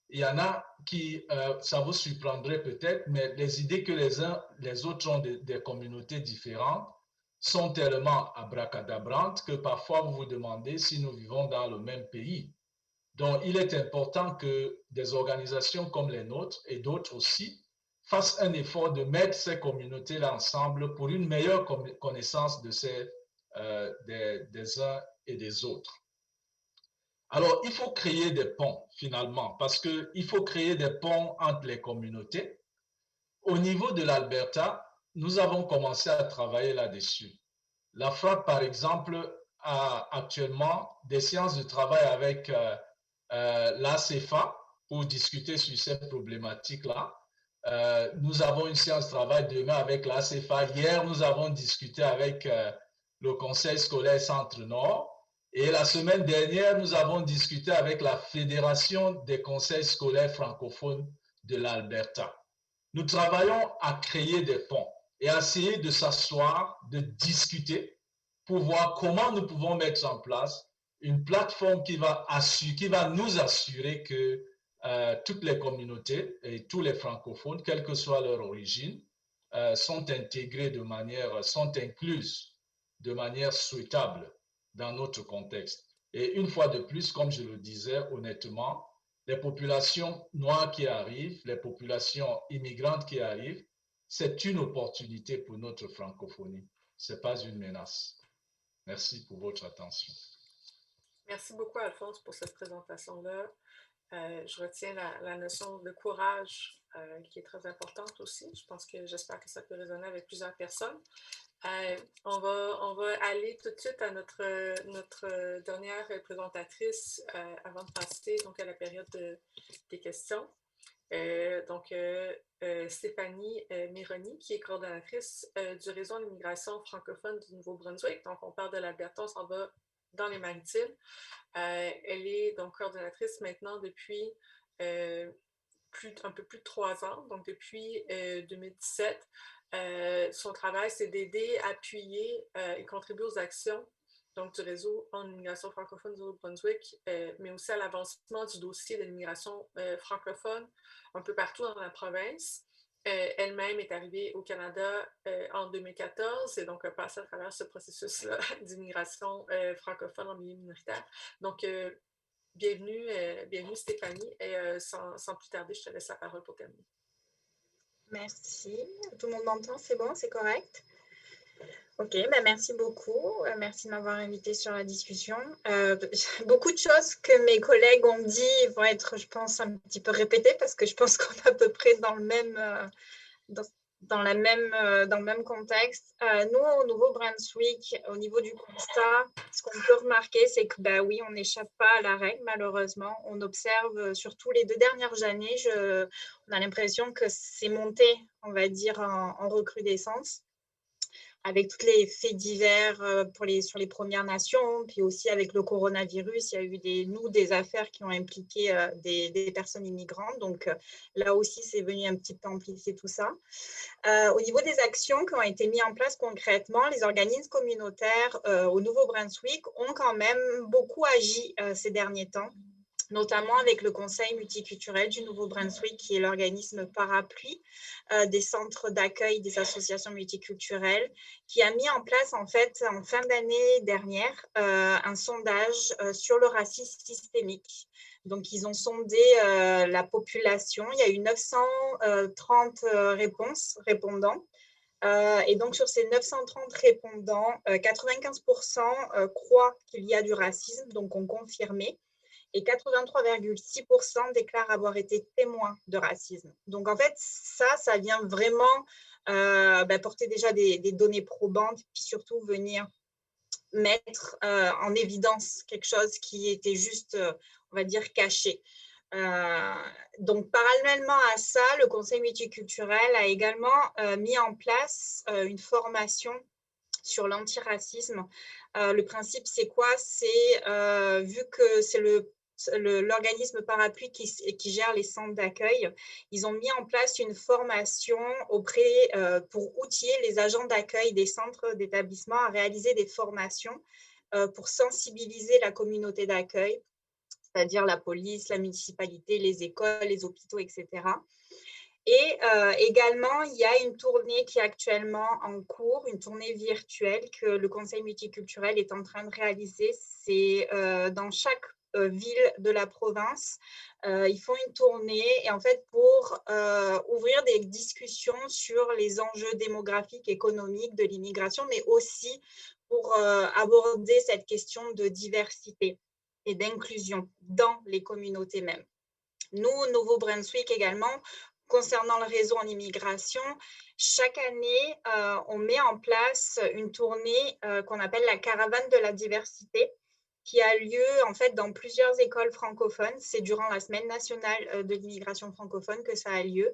F: Il y en a qui, ça vous surprendrait peut-être, mais les idées que les autres ont des communautés différentes sont tellement abracadabrantes que parfois vous vous demandez si nous vivons dans le même pays. Donc, il est important que des organisations comme les nôtres et d'autres aussi fassent un effort de mettre ces communautés-là ensemble pour une meilleure connaissance des uns et des autres. Alors, il faut créer des ponts, finalement, parce qu'il faut créer des ponts entre les communautés. Au niveau de l'Alberta, nous avons commencé à travailler là-dessus. La FRAP, par exemple, a actuellement des séances de travail avec l'ACFA pour discuter sur ces problématiques-là. Nous avons une séance de travail demain avec l'ACFA. Hier, nous avons discuté avec le Conseil scolaire Centre-Nord. Et la semaine dernière, nous avons discuté avec la Fédération des conseils scolaires francophones de l'Alberta. Nous travaillons à créer des ponts et à essayer de s'asseoir, de discuter pour voir comment nous pouvons mettre en place une plateforme qui va nous assurer que toutes les communautés et tous les francophones, quelle que soit leur origine, sont incluses de manière souhaitable dans notre contexte. Et une fois de plus, comme je le disais honnêtement, les populations noires qui arrivent, les populations immigrantes qui arrivent, c'est une opportunité pour notre francophonie. Ce n'est pas une menace. Merci pour votre attention.
A: Merci beaucoup, Alphonse, pour cette présentation-là. Je retiens la notion de courage qui est très importante aussi. J'espère que ça peut résonner avec plusieurs personnes. On va aller tout de suite à notre dernière présentatrice avant de passer donc, à la période des questions. Stéphanie Mironi, qui est coordonnatrice du réseau en immigration francophone du Nouveau-Brunswick. Donc, on parle de l'Alberta, on s'en va dans les Maritimes. Elle est donc coordonnatrice maintenant depuis un peu plus de 3 ans, donc depuis 2017. Son travail, c'est d'aider, appuyer et contribuer aux actions donc, du réseau en immigration francophone du Nouveau-Brunswick, mais aussi à l'avancement du dossier de l'immigration francophone un peu partout dans la province. Elle-même est arrivée au Canada en 2014 et donc a passé à travers ce processus-là d'immigration francophone en milieu minoritaire. Donc, bienvenue Stéphanie, et sans plus tarder, je te laisse la parole pour terminer.
E: Merci. Tout le monde m'entend? C'est bon? C'est correct? Ok, merci beaucoup. Merci de m'avoir invité sur la discussion. Beaucoup de choses que mes collègues ont dit vont être, je pense, un petit peu répétées parce que je pense qu'on est à peu près dans le même, dans le même contexte. Nous, au Nouveau-Brunswick, au niveau du constat, ce qu'on peut remarquer, c'est que, oui, on n'échappe pas à la règle, malheureusement. On observe, surtout les 2 dernières années, on a l'impression que c'est monté, on va dire, en recrudescence. avec tous les faits divers sur les Premières Nations, puis aussi avec le coronavirus, il y a eu des affaires qui ont impliqué des personnes immigrantes. Donc là aussi, c'est venu un petit peu amplifier tout ça. Au niveau des actions qui ont été mises en place concrètement, les organismes communautaires au Nouveau-Brunswick ont quand même beaucoup agi ces derniers temps, notamment avec le Conseil multiculturel du Nouveau-Brunswick, qui est l'organisme parapluie des centres d'accueil des associations multiculturelles, qui a mis en place, en fait, en fin d'année dernière, un sondage sur le racisme systémique. Donc, ils ont sondé la population. Il y a eu 930 répondants. Et donc, sur ces 930 répondants, 95% croient qu'il y a du racisme, donc ont confirmé. Et 83,6% déclarent avoir été témoins de racisme. Donc, en fait, ça vient vraiment porter déjà des données probantes, puis surtout venir mettre en évidence quelque chose qui était juste, on va dire, caché. Donc, parallèlement à ça, le Conseil multiculturel a également mis en place une formation sur l'antiracisme. Le principe, c'est quoi? C'est, vu que c'est l'organisme parapluie qui gère les centres d'accueil, ils ont mis en place une formation pour outiller les agents d'accueil des centres d'établissement à réaliser des formations pour sensibiliser la communauté d'accueil, c'est-à-dire la police, la municipalité, les écoles, les hôpitaux, etc. Et également, il y a une tournée qui est actuellement en cours, une tournée virtuelle que le Conseil multiculturel est en train de réaliser. C'est dans chaque ville de la province. Ils font une tournée et en fait pour ouvrir des discussions sur les enjeux démographiques, économiques de l'immigration, mais aussi pour aborder cette question de diversité et d'inclusion dans les communautés mêmes. Nous, au Nouveau-Brunswick également, concernant le réseau en immigration, chaque année, on met en place une tournée qu'on appelle la caravane de la diversité, qui a lieu en fait dans plusieurs écoles francophones. C'est durant la semaine nationale de l'immigration francophone que ça a lieu.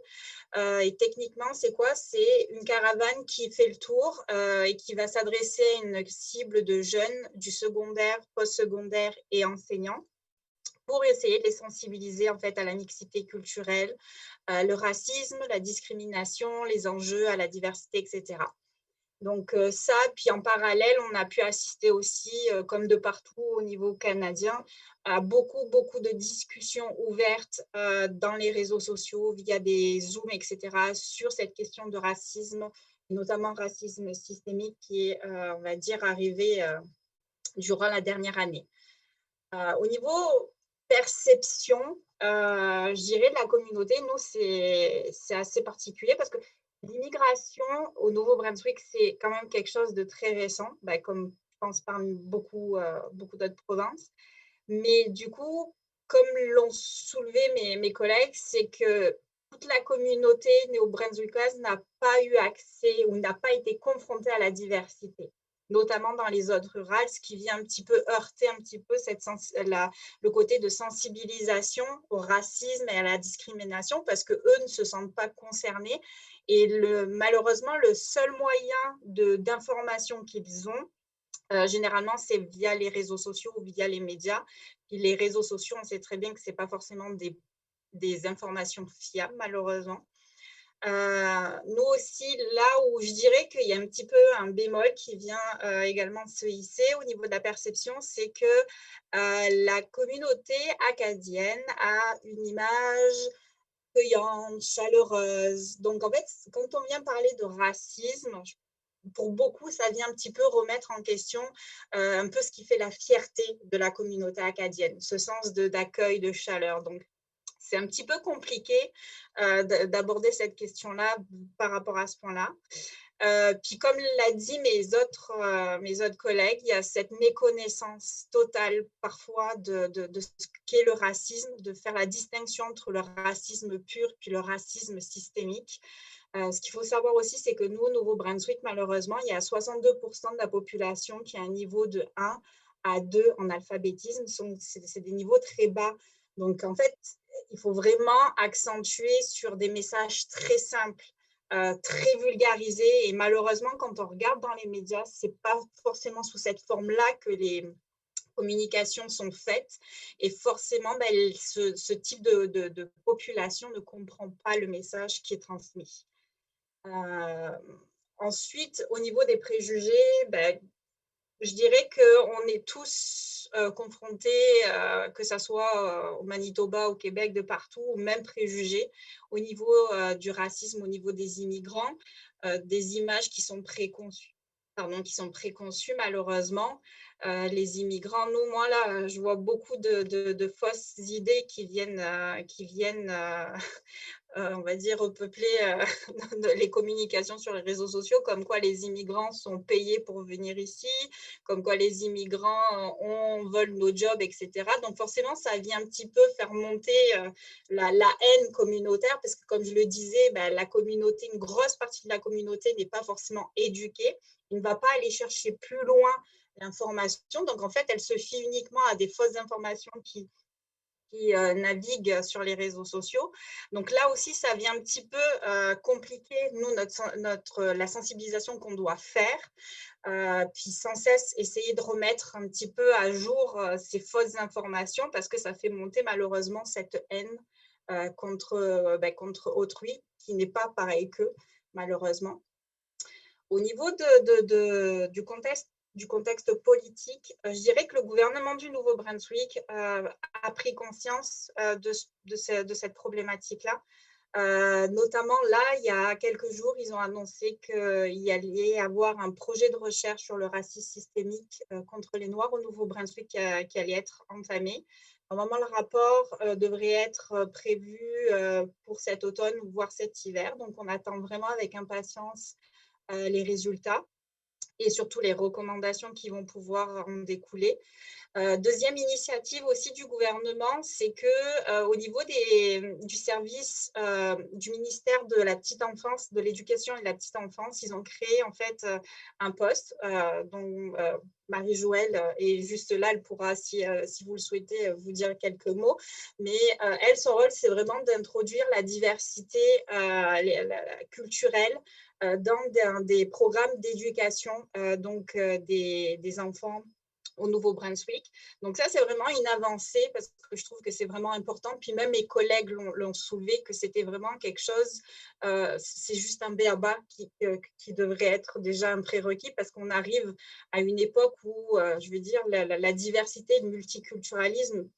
E: Et techniquement, c'est quoi? C'est une caravane qui fait le tour et qui va s'adresser à une cible de jeunes du secondaire, post-secondaire et enseignants, pour essayer de les sensibiliser en fait à la mixité culturelle, le racisme, la discrimination, les enjeux à la diversité, etc. Donc ça, puis en parallèle, on a pu assister aussi, comme de partout au niveau canadien, à beaucoup de discussions ouvertes dans les réseaux sociaux, via des Zooms, etc., sur cette question de racisme, notamment racisme systémique qui est, on va dire, arrivé durant la dernière année. Au niveau perception, je dirais, de la communauté, nous, c'est assez particulier parce que l'immigration au Nouveau-Brunswick, c'est quand même quelque chose de très récent, comme je pense parmi beaucoup d'autres provinces. Mais du coup, comme l'ont soulevé mes collègues, c'est que toute la communauté néo-brunswickoise n'a pas eu accès ou n'a pas été confrontée à la diversité, notamment dans les zones rurales, ce qui vient un petit peu heurter un petit peu le côté de sensibilisation au racisme et à la discrimination, parce qu'eux ne se sentent pas concernés. Et malheureusement, le seul moyen d'information qu'ils ont, généralement, c'est via les réseaux sociaux ou via les médias. Puis les réseaux sociaux, on sait très bien que ce n'est pas forcément des informations fiables, malheureusement. Nous aussi, là où je dirais qu'il y a un petit peu un bémol qui vient également de se hisser au niveau de la perception, c'est que la communauté acadienne a une image accueillante, chaleureuse. Donc, en fait, quand on vient parler de racisme, pour beaucoup, ça vient un petit peu remettre en question un peu ce qui fait la fierté de la communauté acadienne, ce sens d'accueil, de chaleur. Donc, c'est un petit peu compliqué d'aborder cette question-là par rapport à ce point-là. Puis comme l'a dit mes autres collègues, il y a cette méconnaissance totale parfois de ce qu'est le racisme, de faire la distinction entre le racisme pur puis le racisme systémique. Ce qu'il faut savoir aussi, c'est que nous, au Nouveau-Brunswick, malheureusement, il y a 62% de la population qui a un niveau de 1 à 2 en alphabétisme. C'est des niveaux très bas. Donc, en fait, il faut vraiment accentuer sur des messages très simples très vulgarisée. Et malheureusement, quand on regarde dans les médias, ce n'est pas forcément sous cette forme-là que les communications sont faites. Et forcément, ce type de population ne comprend pas le message qui est transmis. Ensuite, au niveau des préjugés, je dirais qu'on est tous confrontés, que ce soit au Manitoba, au Québec, de partout, aux mêmes préjugés au niveau du racisme, au niveau des immigrants, des images qui sont préconçues. Malheureusement. Les immigrants, moi là, je vois beaucoup de fausses idées qui viennent on va dire, repeupler les communications sur les réseaux sociaux, comme quoi les immigrants sont payés pour venir ici, comme quoi les immigrants veulent nos jobs, etc. Donc forcément, ça vient un petit peu faire monter la haine communautaire, parce que comme je le disais, la communauté, une grosse partie de la communauté n'est pas forcément éduquée, il ne va pas aller chercher plus loin l'information, donc en fait, elle se fie uniquement à des fausses informations qui naviguent sur les réseaux sociaux. Donc là aussi, ça vient un petit peu compliquer, nous, la sensibilisation qu'on doit faire, puis sans cesse essayer de remettre un petit peu à jour ces fausses informations, parce que ça fait monter malheureusement cette haine contre autrui, qui n'est pas pareil qu'eux, malheureusement. Au niveau du contexte politique, je dirais que le gouvernement du Nouveau-Brunswick a pris conscience de cette problématique-là. Notamment là, il y a quelques jours, ils ont annoncé qu'il y allait avoir un projet de recherche sur le racisme systémique contre les Noirs au Nouveau-Brunswick qui allait être entamé. Normalement, le rapport devrait être prévu pour cet automne, voire cet hiver. Donc, on attend vraiment avec impatience les résultats et surtout les recommandations qui vont pouvoir en découler. Deuxième initiative aussi du gouvernement, c'est qu'au niveau du service du ministère de la petite enfance, de l'éducation et de la petite enfance, ils ont créé en fait un poste dont Marie-Joëlle est juste là, elle pourra, si vous le souhaitez, vous dire quelques mots. Mais elle, son rôle, c'est vraiment d'introduire la diversité culturelle dans des programmes d'éducation des enfants au Nouveau-Brunswick. Donc ça, c'est vraiment une avancée parce que je trouve que c'est vraiment important. Puis même mes collègues l'ont soulevé que c'était vraiment quelque chose, c'est juste un b.a.-ba qui devrait être déjà un prérequis parce qu'on arrive à une époque où, je veux dire, la diversité, le multiculturalisme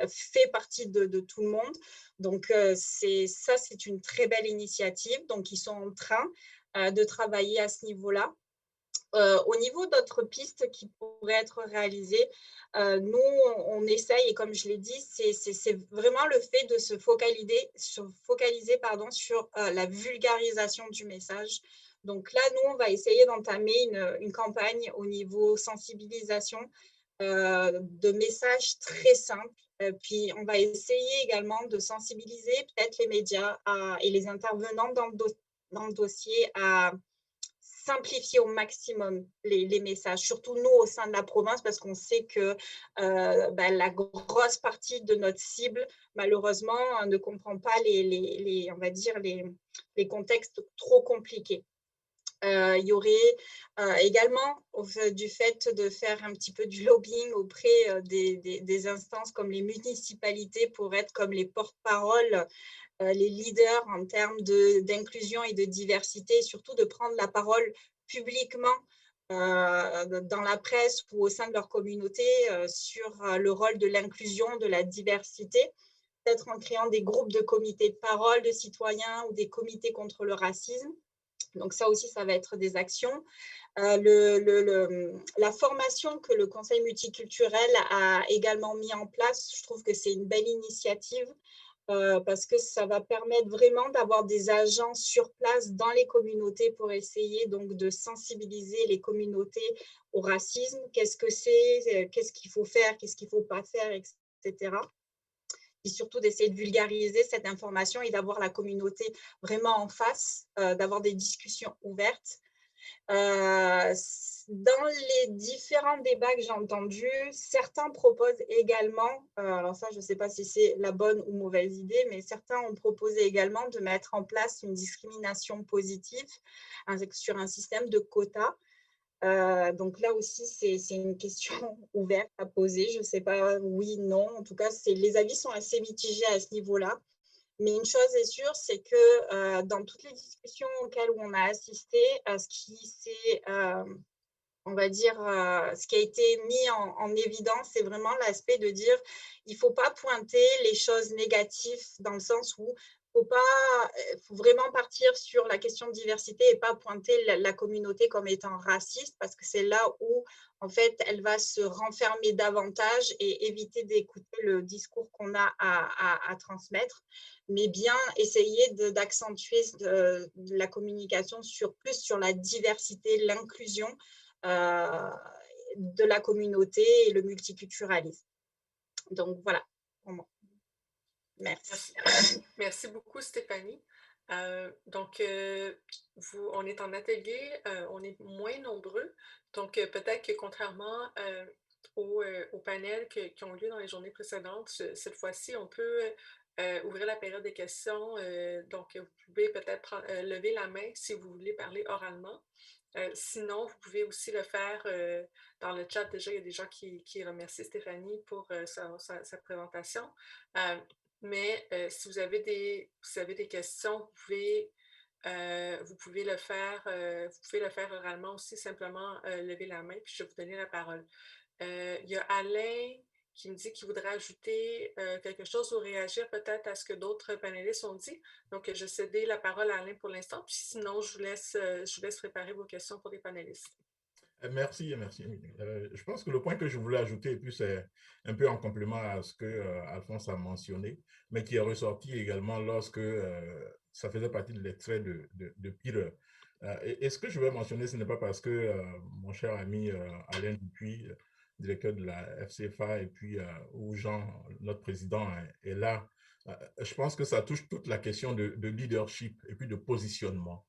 E: fait partie de tout le monde. Donc c'est une très belle initiative. Donc ils sont en train de travailler à ce niveau-là. Au niveau d'autres pistes qui pourraient être réalisées, nous, on essaye, et comme je l'ai dit, c'est vraiment le fait de se focaliser sur la vulgarisation du message. Donc là, nous, on va essayer d'entamer une campagne au niveau sensibilisation de messages très simples. Puis, on va essayer également de sensibiliser peut-être les médias et les intervenants dans le dossier à simplifier au maximum les messages, surtout nous au sein de la province, parce qu'on sait que la grosse partie de notre cible, malheureusement, ne comprend pas on va dire les contextes trop compliqués. Il y aurait également du fait de faire un petit peu du lobbying auprès des instances comme les municipalités pour être comme les porte-paroles, les leaders en termes d'inclusion et de diversité, et surtout de prendre la parole publiquement dans la presse ou au sein de leur communauté sur le rôle de l'inclusion, de la diversité, peut-être en créant des groupes de comités de parole de citoyens ou des comités contre le racisme. Donc ça aussi, ça va être des actions. La formation que le Conseil multiculturel a également mis en place, je trouve que c'est une belle initiative parce que ça va permettre vraiment d'avoir des agents sur place dans les communautés pour essayer donc de sensibiliser les communautés au racisme. Qu'est-ce que c'est, qu'est-ce qu'il faut faire, qu'est-ce qu'il ne faut pas faire, etc. Et surtout d'essayer de vulgariser cette information et d'avoir la communauté vraiment en face, d'avoir des discussions ouvertes. dans les différents débats que j'ai entendus, certains proposent également, alors ça, je ne sais pas si c'est la bonne ou mauvaise idée, mais certains ont proposé également de mettre en place une discrimination positive sur un système de quotas. Donc là aussi, c'est une question ouverte à poser. Je ne sais pas, oui, non. En tout cas, les avis sont assez mitigés à ce niveau-là. Mais une chose est sûre, c'est que dans toutes les discussions auxquelles on a assisté, ce qui s'est, on va dire, ce qui a été mis en évidence, c'est vraiment l'aspect de dire il ne faut pas pointer les choses négatives dans le sens où il faut vraiment partir sur la question de diversité et pas pointer la communauté comme étant raciste, parce que c'est là où, en fait, elle va se renfermer davantage et éviter d'écouter le discours qu'on a à transmettre, mais bien essayer d'accentuer la communication plus sur la diversité, l'inclusion de la communauté et le multiculturalisme. Donc, voilà. Merci.
A: Merci beaucoup, Stéphanie. Donc, on est en atelier, on est moins nombreux. Donc, peut-être que contrairement aux panels qui ont lieu dans les journées précédentes, cette fois-ci, on peut ouvrir la période des questions. Donc, vous pouvez peut-être lever la main si vous voulez parler oralement. Sinon, vous pouvez aussi le faire dans le chat. Déjà, il y a des gens qui remercient Stéphanie pour sa présentation. Mais si vous avez des questions, vous pouvez le faire oralement aussi, simplement lever la main, puis je vais vous donner la parole. Il y a Alain qui me dit qu'il voudrait ajouter quelque chose ou réagir peut-être à ce que d'autres panélistes ont dit. Donc, je vais céder la parole à Alain pour l'instant, puis sinon, je vous laisse préparer vos questions pour les panélistes.
C: Merci. Je pense que le point que je voulais ajouter, et puis c'est un peu en complément à ce que Alphonse a mentionné, mais qui est ressorti également lorsque ça faisait partie de l'extrait de Peter. Et ce que je vais mentionner, ce n'est pas parce que mon cher ami Alain Dupuis, directeur de la FCFA, et puis où Jean, notre président, est là. Je pense que ça touche toute la question de leadership et puis de positionnement.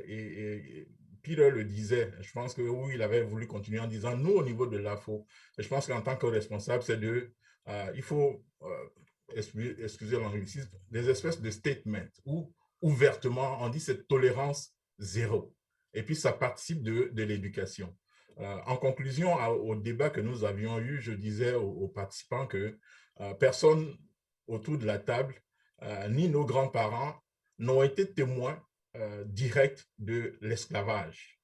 C: Et Peter le disait, je pense que oui, il avait voulu continuer en disant, nous, au niveau de l'AFO, je pense qu'en tant que responsable, c'est il faut, excusez l'anglicisme, des espèces de statements où ouvertement, on dit cette tolérance zéro. Et puis, ça participe de l'éducation. En conclusion, au débat que nous avions eu, je disais aux participants que personne autour de la table, ni nos grands-parents, n'ont été témoins directs de l'esclavage,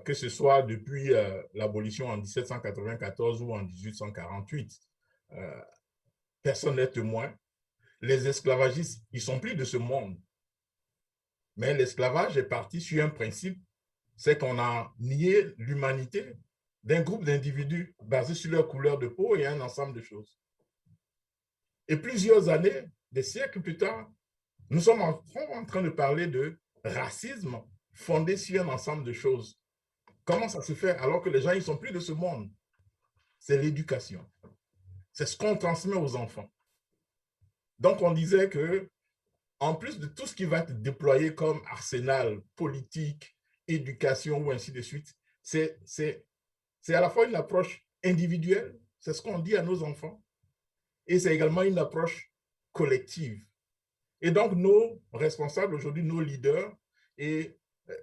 C: que ce soit depuis l'abolition en 1794 ou en 1848. Personne n'est témoin. Les esclavagistes, ils ne sont plus de ce monde. Mais l'esclavage est parti sur un principe, c'est qu'on a nié l'humanité d'un groupe d'individus basé sur leur couleur de peau et un ensemble de choses. Et plusieurs années, des siècles plus tard, nous sommes en train de parler de racisme fondé sur un ensemble de choses. Comment ça se fait alors que les gens, ils ne sont plus de ce monde? C'est l'éducation. C'est ce qu'on transmet aux enfants. Donc, on disait que, en plus de tout ce qui va être déployé comme arsenal politique, éducation ou ainsi de suite, c'est à la fois une approche individuelle, c'est ce qu'on dit à nos enfants, et c'est également une approche collective. Et donc, nos responsables aujourd'hui, nos leaders, et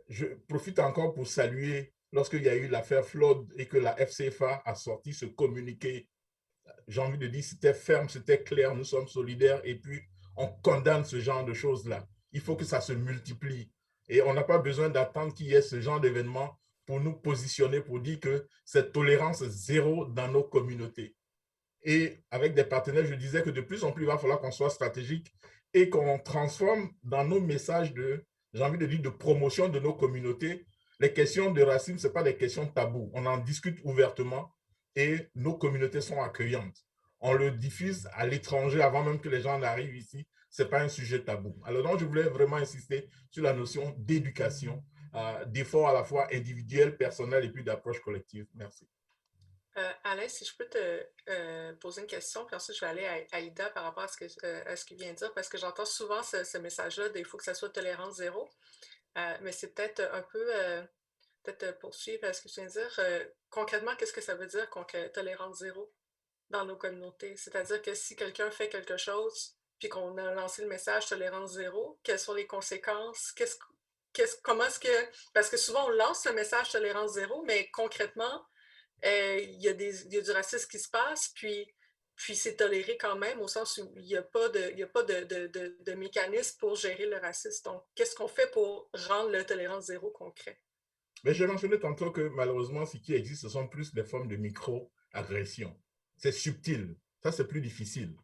C: je profite encore pour saluer lorsqu'il y a eu l'affaire Flood et que la FCFA a sorti ce communiqué, j'ai envie de dire, c'était ferme, c'était clair, nous sommes solidaires et puis on condamne ce genre de choses-là. Il faut que ça se multiplie et on n'a pas besoin d'attendre qu'il y ait ce genre d'événement pour nous positionner, pour dire que cette tolérance zéro dans nos communautés. Et avec des partenaires, je disais que de plus en plus, il va falloir qu'on soit stratégique et qu'on transforme dans nos messages j'ai envie de dire, de promotion de nos communautés. Les questions de racisme, ce n'est pas des questions taboues. On en discute ouvertement et nos communautés sont accueillantes. On le diffuse à l'étranger avant même que les gens n'arrivent ici. Ce n'est pas un sujet tabou. Alors donc, je voulais vraiment insister sur la notion d'éducation, d'effort à la fois individuel, personnel et puis d'approche collective. Merci.
A: Alain, si je peux te poser une question, puis ensuite je vais aller à Ida par rapport à ce qu'il vient de dire, parce que j'entends souvent ce message-là il faut que ça soit tolérance zéro, mais c'est peut-être un peu peut-être poursuivre ce que tu viens de dire. Concrètement, qu'est-ce que ça veut dire tolérance zéro dans nos communautés? C'est-à-dire que si quelqu'un fait quelque chose, puis qu'on a lancé le message tolérance zéro, quelles sont les conséquences? Comment est-ce que... Parce que souvent, on lance le message tolérance zéro, mais concrètement, il y a du racisme qui se passe, puis c'est toléré quand même, au sens où il n'y a pas de mécanisme pour gérer le racisme. Donc, qu'est-ce qu'on fait pour rendre le tolérance zéro concret?
C: Mais j'ai mentionné tantôt que malheureusement, ce qui existe, ce sont plus des formes de micro-agressions. C'est subtil. Ça, c'est plus difficile.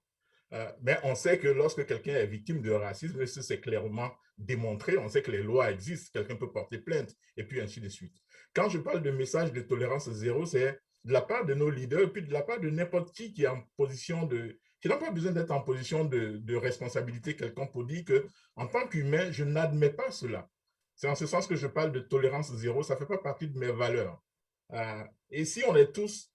C: Mais on sait que lorsque quelqu'un est victime de racisme, c'est clairement démontré, on sait que les lois existent, quelqu'un peut porter plainte, et puis ainsi de suite. Quand je parle de message de tolérance zéro, c'est de la part de nos leaders, puis de la part de n'importe qui est en position qui n'a pas besoin d'être en position de responsabilité quelconque pour dire que, en tant qu'humain, je n'admets pas cela. C'est en ce sens que je parle de tolérance zéro, ça ne fait pas partie de mes valeurs. Et si on est tous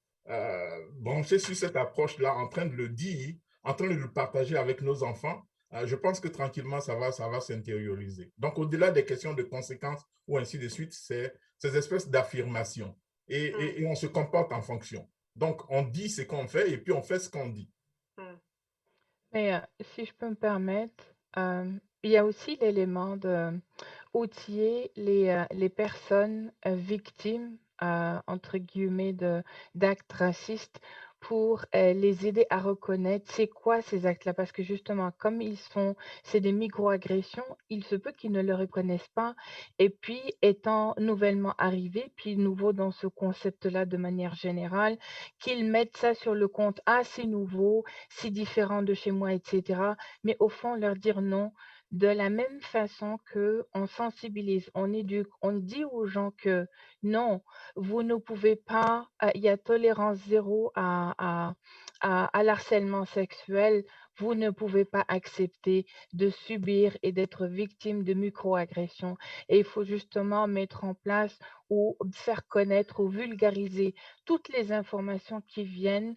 C: branchés sur cette approche-là, en train de le dire, en train de le partager avec nos enfants, je pense que tranquillement, ça va s'intérioriser. Donc, au-delà des questions de conséquences ou ainsi de suite, c'est ces espèces d'affirmations. Et on se comporte en fonction. Donc, on dit ce qu'on fait et puis on fait ce qu'on dit.
B: Mais si je peux me permettre, il y a aussi l'élément d'outiller les personnes victimes, entre guillemets, d'actes racistes pour les aider à reconnaître c'est quoi ces actes-là. Parce que justement, comme c'est des micro-agressions, il se peut qu'ils ne le reconnaissent pas. Et puis, étant nouvellement arrivés, puis nouveau dans ce concept-là de manière générale, qu'ils mettent ça sur le compte, ah, c'est nouveau, si différent de chez moi, etc. Mais au fond, leur dire non, de la même façon qu'on sensibilise, on éduque, on dit aux gens que non, vous ne pouvez pas, il y a tolérance zéro à l'harcèlement sexuel, vous ne pouvez pas accepter de subir et d'être victime de microagressions. Et il faut justement mettre en place ou faire connaître ou vulgariser toutes les informations qui viennent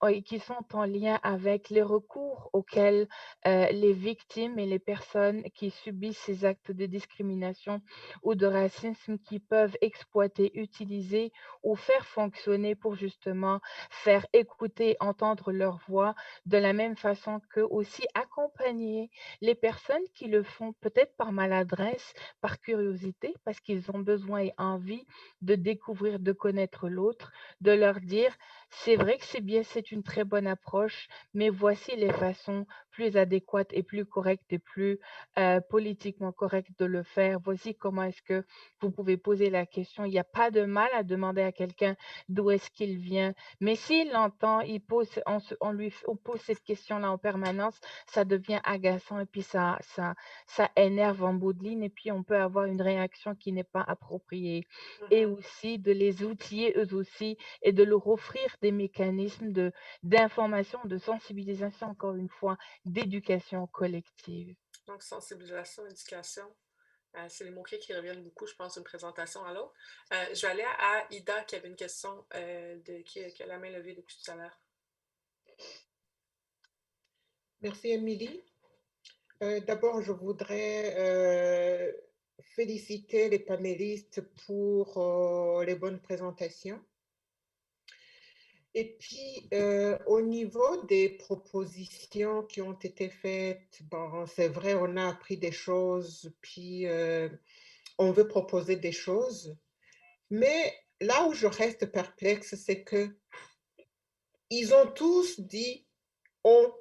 B: et qui sont en lien avec les recours auxquels les victimes et les personnes qui subissent ces actes de discrimination ou de racisme qui peuvent exploiter, utiliser ou faire fonctionner pour justement faire écouter, entendre leur voix, de la même façon que aussi accompagner les personnes qui le font peut-être par maladresse, par curiosité, parce qu'ils ont besoin et envie de découvrir, de connaître l'autre, de leur dire, c'est vrai que c'est bien, c'est une très bonne approche, mais voici les façons plus adéquates et plus correctes et plus politiquement correctes de le faire. Voici comment est-ce que vous pouvez poser la question. Il n'y a pas de mal à demander à quelqu'un d'où est-ce qu'il vient, mais s'il l'entend, on pose cette question-là en permanence, ça devient agaçant et puis ça énerve en bout de ligne et puis on peut avoir une réaction qui n'est pas appropriée. Et aussi de les outiller eux aussi et de leur offrir des mécanismes d'information, de sensibilisation, encore une fois, d'éducation collective.
A: Donc, sensibilisation, éducation, c'est les mots-clés qui reviennent beaucoup, je pense, d'une présentation à l'autre. Je vais aller à Ida qui avait une question qui a la main levée depuis tout à l'heure.
G: Merci, Émilie. D'abord, je voudrais féliciter les panélistes pour les bonnes présentations. Et puis, au niveau des propositions qui ont été faites, bon, c'est vrai, on a appris des choses, puis on veut proposer des choses. Mais là où je reste perplexe, c'est que ils ont tous dit on.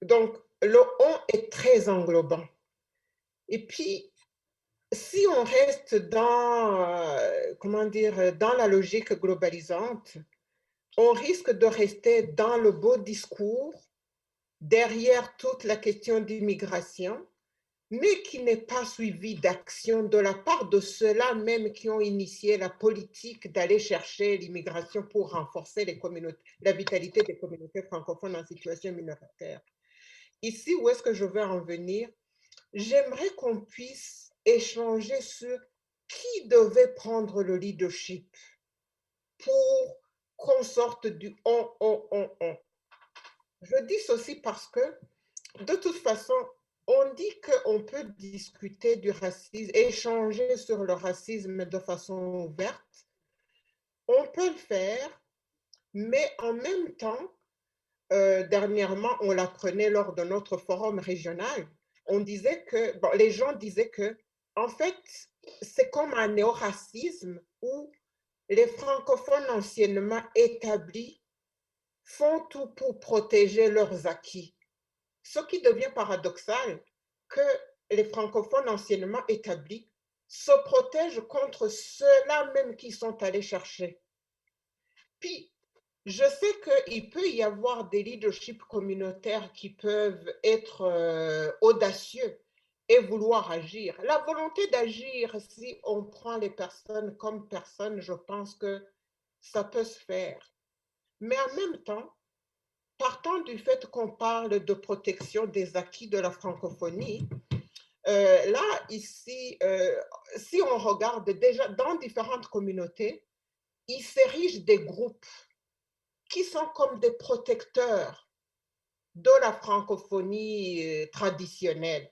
G: Donc, le on est très englobant. Et puis, si on reste dans, dans la logique globalisante, on risque de rester dans le beau discours, derrière toute la question d'immigration, mais qui n'est pas suivi d'action de la part de ceux-là même qui ont initié la politique d'aller chercher l'immigration pour renforcer la vitalité des communautés francophones en situation minoritaire. Ici, où est-ce que je veux en venir? J'aimerais qu'on puisse échanger sur qui devait prendre le leadership pour qu'on sorte du on. Je dis ceci parce que, de toute façon, On dit qu'on peut discuter du racisme, échanger sur le racisme de façon ouverte. On peut le faire, mais en même temps, dernièrement, on l'apprenait lors de notre forum régional, on disait que, bon, les gens disaient que, en fait, c'est comme un néo-racisme où les francophones anciennement établis font tout pour protéger leurs acquis. Ce qui devient paradoxal, que les francophones anciennement établis se protègent contre ceux-là même qui sont allés chercher. Puis, je sais qu'il peut y avoir des leaderships communautaires qui peuvent être audacieux et vouloir agir. La volonté d'agir, si on prend les personnes comme personnes, je pense que ça peut se faire. Mais en même temps, partant du fait qu'on parle de protection des acquis de la francophonie, là, ici, si on regarde déjà dans différentes communautés, il s'érige des groupes qui sont comme des protecteurs de la francophonie traditionnelle.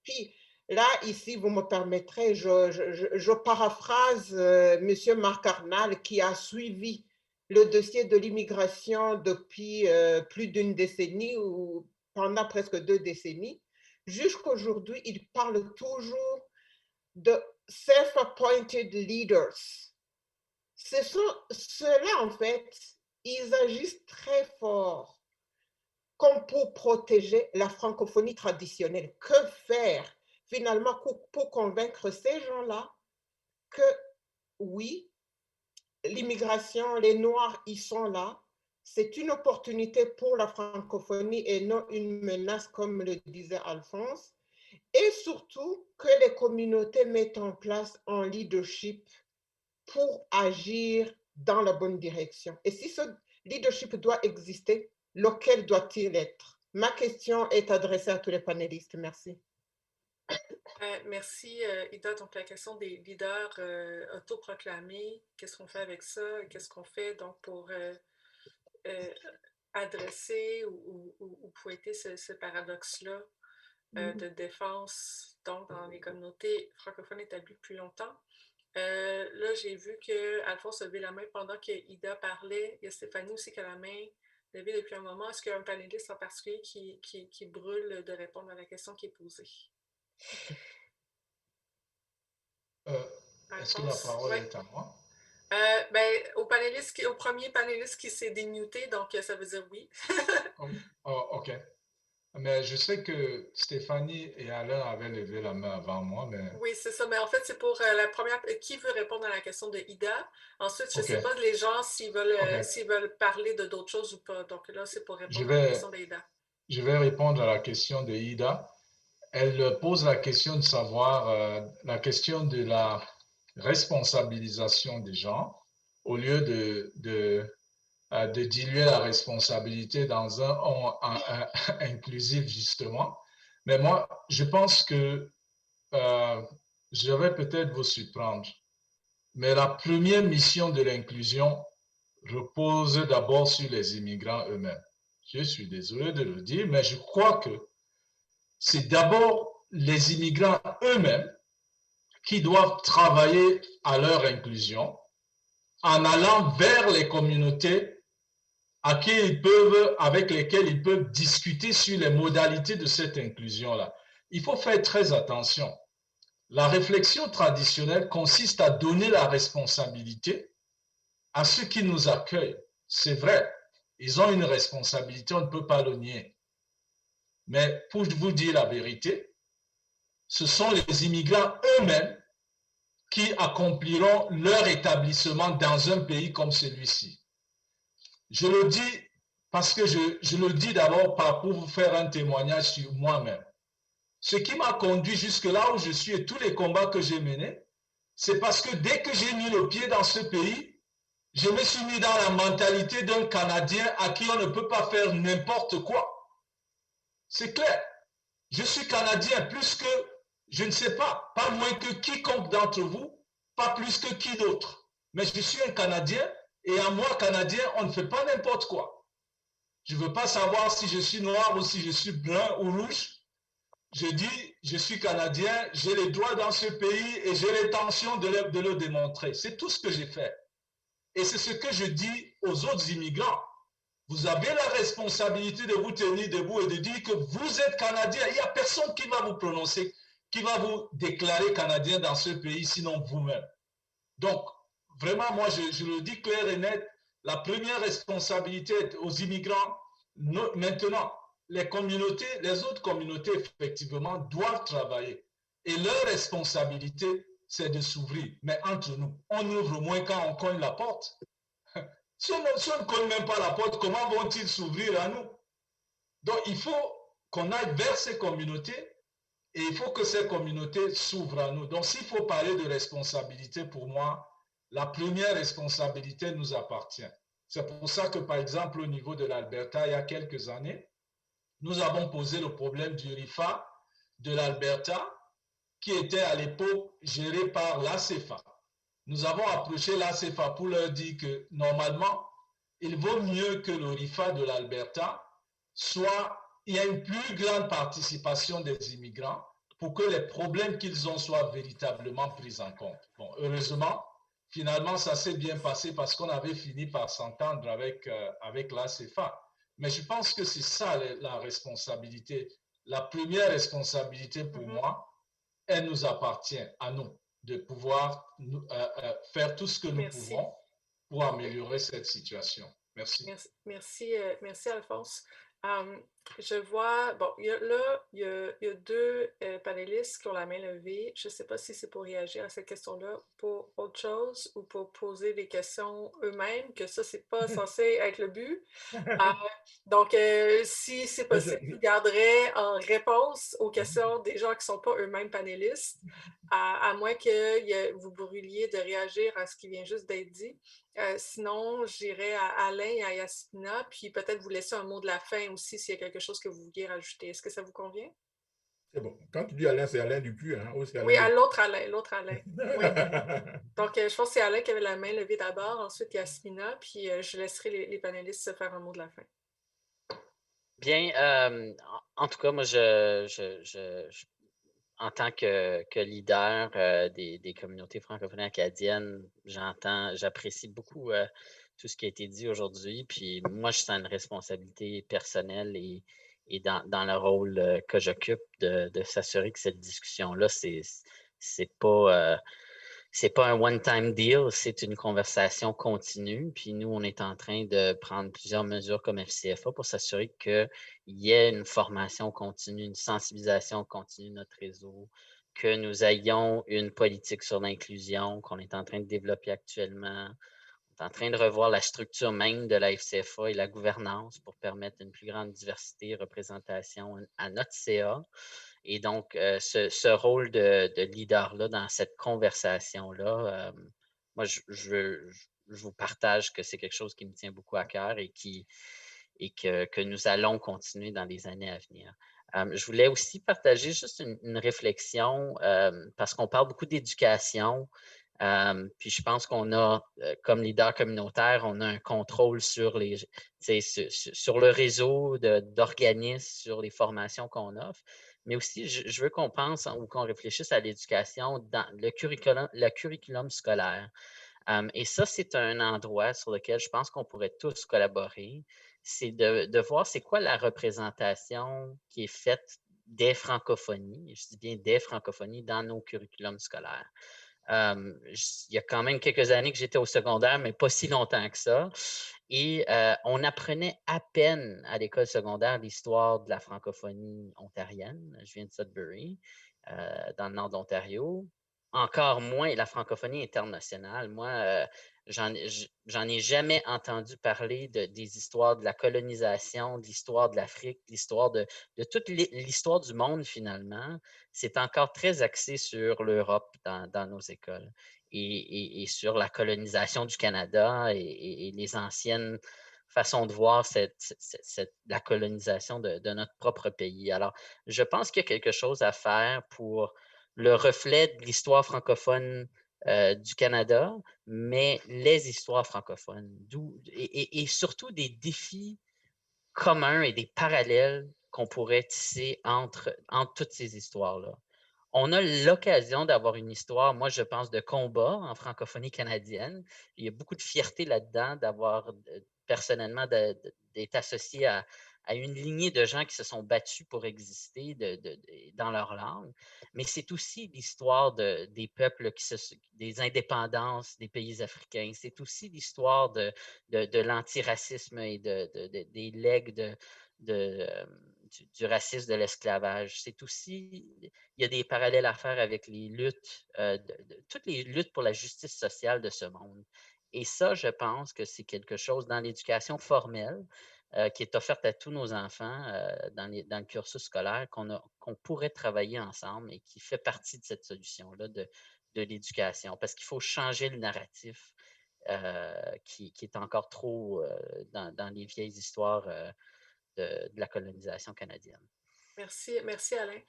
G: Puis là, ici, vous me permettrez, je paraphrase M. Marc Arnal qui a suivi le dossier de l'immigration depuis plus d'une décennie ou pendant presque 2 décennies. Jusqu'aujourd'hui, il parle toujours de self-appointed leaders. Ce sont ceux-là, en fait, ils agissent très fort comme pour protéger la francophonie traditionnelle. Que faire finalement pour convaincre ces gens-là que oui, l'immigration, les Noirs, ils sont là, c'est une opportunité pour la francophonie et non une menace comme le disait Alphonse, et surtout que les communautés mettent en place un leadership pour agir dans la bonne direction. Et si ce leadership doit exister, lequel doit-il être? Ma question est adressée à tous les panélistes. Merci.
A: Merci, Ida. Donc, la question des leaders autoproclamés, qu'est-ce qu'on fait avec ça? Qu'est-ce qu'on fait donc pour adresser ou pointer ce paradoxe-là de défense donc, dans les communautés francophones établies depuis longtemps? Là, j'ai vu que Alphonse a levé la main pendant que Ida parlait. Il y a Stéphanie aussi qui a la main levée depuis un moment. Est-ce qu'il y a un panéliste en particulier qui brûle de répondre à la question qui est posée?
F: Est-ce que la parole est à moi?
A: Au premier panéliste qui s'est démuté, donc ça veut dire oui.
F: OK. Mais je sais que Stéphanie et Alain avaient levé la main avant moi, mais...
A: Oui, c'est ça. Mais en fait, c'est pour la première... Qui veut répondre à la question de Ida? Ensuite, je ne sais pas les gens s'ils veulent parler de d'autres choses ou pas. Donc là, c'est pour répondre à la question d'Ida.
F: Je vais répondre à la question de Ida. Elle pose la question de savoir, la question de la responsabilisation des gens au lieu de diluer la responsabilité dans un inclusif, justement. Mais moi, je pense que je vais peut-être vous surprendre, mais la première mission de l'inclusion repose d'abord sur les immigrants eux-mêmes. Je suis désolé de le dire, mais je crois que c'est d'abord les immigrants eux-mêmes qui doivent travailler à leur inclusion en allant vers les communautés avec lesquelles ils peuvent discuter sur les modalités de cette inclusion-là. Il faut faire très attention. La réflexion traditionnelle consiste à donner la responsabilité à ceux qui nous accueillent. C'est vrai, ils ont une responsabilité, on ne peut pas le nier. Mais pour vous dire la vérité, ce sont les immigrants eux-mêmes qui accompliront leur établissement dans un pays comme celui-ci. Je le dis parce que je le dis d'abord pour vous faire un témoignage sur moi-même. Ce qui m'a conduit jusque là où je suis et tous les combats que j'ai menés, c'est parce que dès que j'ai mis le pied dans ce pays, je me suis mis dans la mentalité d'un Canadien à qui on ne peut pas faire n'importe quoi. C'est clair. Je suis Canadien plus que, je ne sais pas moins que quiconque d'entre vous, pas plus que qui d'autre. Mais je suis un Canadien et à moi, Canadien, on ne fait pas n'importe quoi. Je ne veux pas savoir si je suis noir ou si je suis brun ou rouge. je dis, je suis Canadien, j'ai les droits dans ce pays et j'ai l'intention de le démontrer. C'est tout ce que j'ai fait. Et c'est ce que je dis aux autres immigrants. Vous avez la responsabilité de vous tenir debout et de dire que vous êtes Canadien. Il n'y a personne qui va vous prononcer, qui va vous déclarer Canadien dans ce pays, sinon vous-même. Donc, vraiment, moi, je le dis clair et net, la première responsabilité aux immigrants, maintenant, les communautés, les autres communautés, effectivement, doivent travailler. Et leur responsabilité, c'est de s'ouvrir. Mais entre nous, on ouvre moins quand on cogne la porte. Si on ne cogne même pas la porte, comment vont-ils s'ouvrir à nous? Donc, il faut qu'on aille vers ces communautés et il faut que ces communautés s'ouvrent à nous. Donc, s'il faut parler de responsabilité, pour moi, la première responsabilité nous appartient. C'est pour ça que, par exemple, au niveau de l'Alberta, il y a quelques années, nous avons posé le problème du RIFA de l'Alberta, qui était à l'époque géré par l'ACFA. Nous avons approché l'ACFA pour leur dire que, normalement, il vaut mieux que le RIFA de l'Alberta soit, il y a une plus grande participation des immigrants pour que les problèmes qu'ils ont soient véritablement pris en compte. Bon, heureusement, finalement, ça s'est bien passé parce qu'on avait fini par s'entendre avec l'ACFA. Mais je pense que c'est ça la responsabilité. La première responsabilité pour moi, elle nous appartient à nous de pouvoir faire tout ce que nous pouvons pour améliorer cette situation. Merci.
A: Merci Alphonse. Je vois, bon, il y a deux panélistes qui ont la main levée. Je ne sais pas si c'est pour réagir à cette question-là, pour autre chose ou pour poser des questions eux-mêmes, que ça, c'est pas censé être le but. Donc, si c'est possible, je garderai en réponse aux questions des gens qui ne sont pas eux-mêmes panélistes, à moins que vous brûliez de réagir à ce qui vient juste d'être dit. Sinon, j'irai à Alain et à Yasmina, puis peut-être vous laisser un mot de la fin aussi s'il y a quelque chose que vous vouliez rajouter. Est-ce que ça vous convient?
C: C'est bon. Quand tu dis Alain, c'est Alain Dupuis, hein? Ou Alain
A: oui, à l'autre Alain, Oui. Donc, je pense que c'est Alain qui avait la main levée d'abord, ensuite Yasmina, puis je laisserai les panélistes se faire un mot de la fin.
H: Bien, en tout cas, moi, en tant que leader des communautés francophones acadiennes, j'apprécie beaucoup tout ce qui a été dit aujourd'hui. Puis moi, je sens une responsabilité personnelle et dans le rôle que j'occupe de s'assurer que cette discussion-là, c'est pas un one-time deal, c'est une conversation continue. Puis nous, on est en train de prendre plusieurs mesures comme FCFA pour s'assurer qu'il y ait une formation continue, une sensibilisation continue de notre réseau, que nous ayons une politique sur l'inclusion qu'on est en train de développer actuellement. On est en train de revoir la structure même de la FCFA et la gouvernance pour permettre une plus grande diversité et représentation à notre CA. Et donc, ce rôle de leader-là dans cette conversation-là, moi, je vous partage que c'est quelque chose qui me tient beaucoup à cœur et que nous allons continuer dans les années à venir. Je voulais aussi partager juste une réflexion parce qu'on parle beaucoup d'éducation. Puis je pense qu'on a, comme leader communautaire, on a un contrôle sur le réseau d'organismes, sur les formations qu'on offre. Mais aussi, je veux qu'on pense ou qu'on réfléchisse à l'éducation dans le curriculum scolaire. Et ça, c'est un endroit sur lequel je pense qu'on pourrait tous collaborer. C'est de voir c'est quoi la représentation qui est faite des francophonies, je dis bien des francophonies, dans nos curriculums scolaires. Il y a quand même quelques années que j'étais au secondaire, mais pas si longtemps que ça. Et on apprenait à peine à l'école secondaire l'histoire de la francophonie ontarienne. Je viens de Sudbury, dans le nord de l'Ontario. Encore moins la francophonie internationale. Moi, j'en ai jamais entendu parler des histoires de la colonisation, de l'histoire de l'Afrique, de l'histoire de toute l'histoire du monde finalement. C'est encore très axé sur l'Europe dans nos écoles et sur la colonisation du Canada et les anciennes façons de voir la colonisation de notre propre pays. Alors, je pense qu'il y a quelque chose à faire pour le reflet de l'histoire francophone du Canada, mais les histoires francophones, et surtout des défis communs et des parallèles qu'on pourrait tisser entre toutes ces histoires-là. On a l'occasion d'avoir une histoire, moi, je pense, de combat en francophonie canadienne. Il y a beaucoup de fierté là-dedans d'avoir, personnellement, d'être associé à une lignée de gens qui se sont battus pour exister dans leur langue. Mais c'est aussi l'histoire des peuples, des indépendances des pays africains. C'est aussi l'histoire de l'antiracisme et des legs du racisme, de l'esclavage. C'est aussi, il y a des parallèles à faire avec les luttes, toutes les luttes pour la justice sociale de ce monde. Et ça, je pense que c'est quelque chose dans l'éducation formelle qui est offerte à tous nos enfants dans le cursus scolaire qu'on pourrait travailler ensemble et qui fait partie de cette solution-là de l'éducation. Parce qu'il faut changer le narratif qui est encore trop dans les vieilles histoires de la colonisation canadienne.
A: Merci Alain.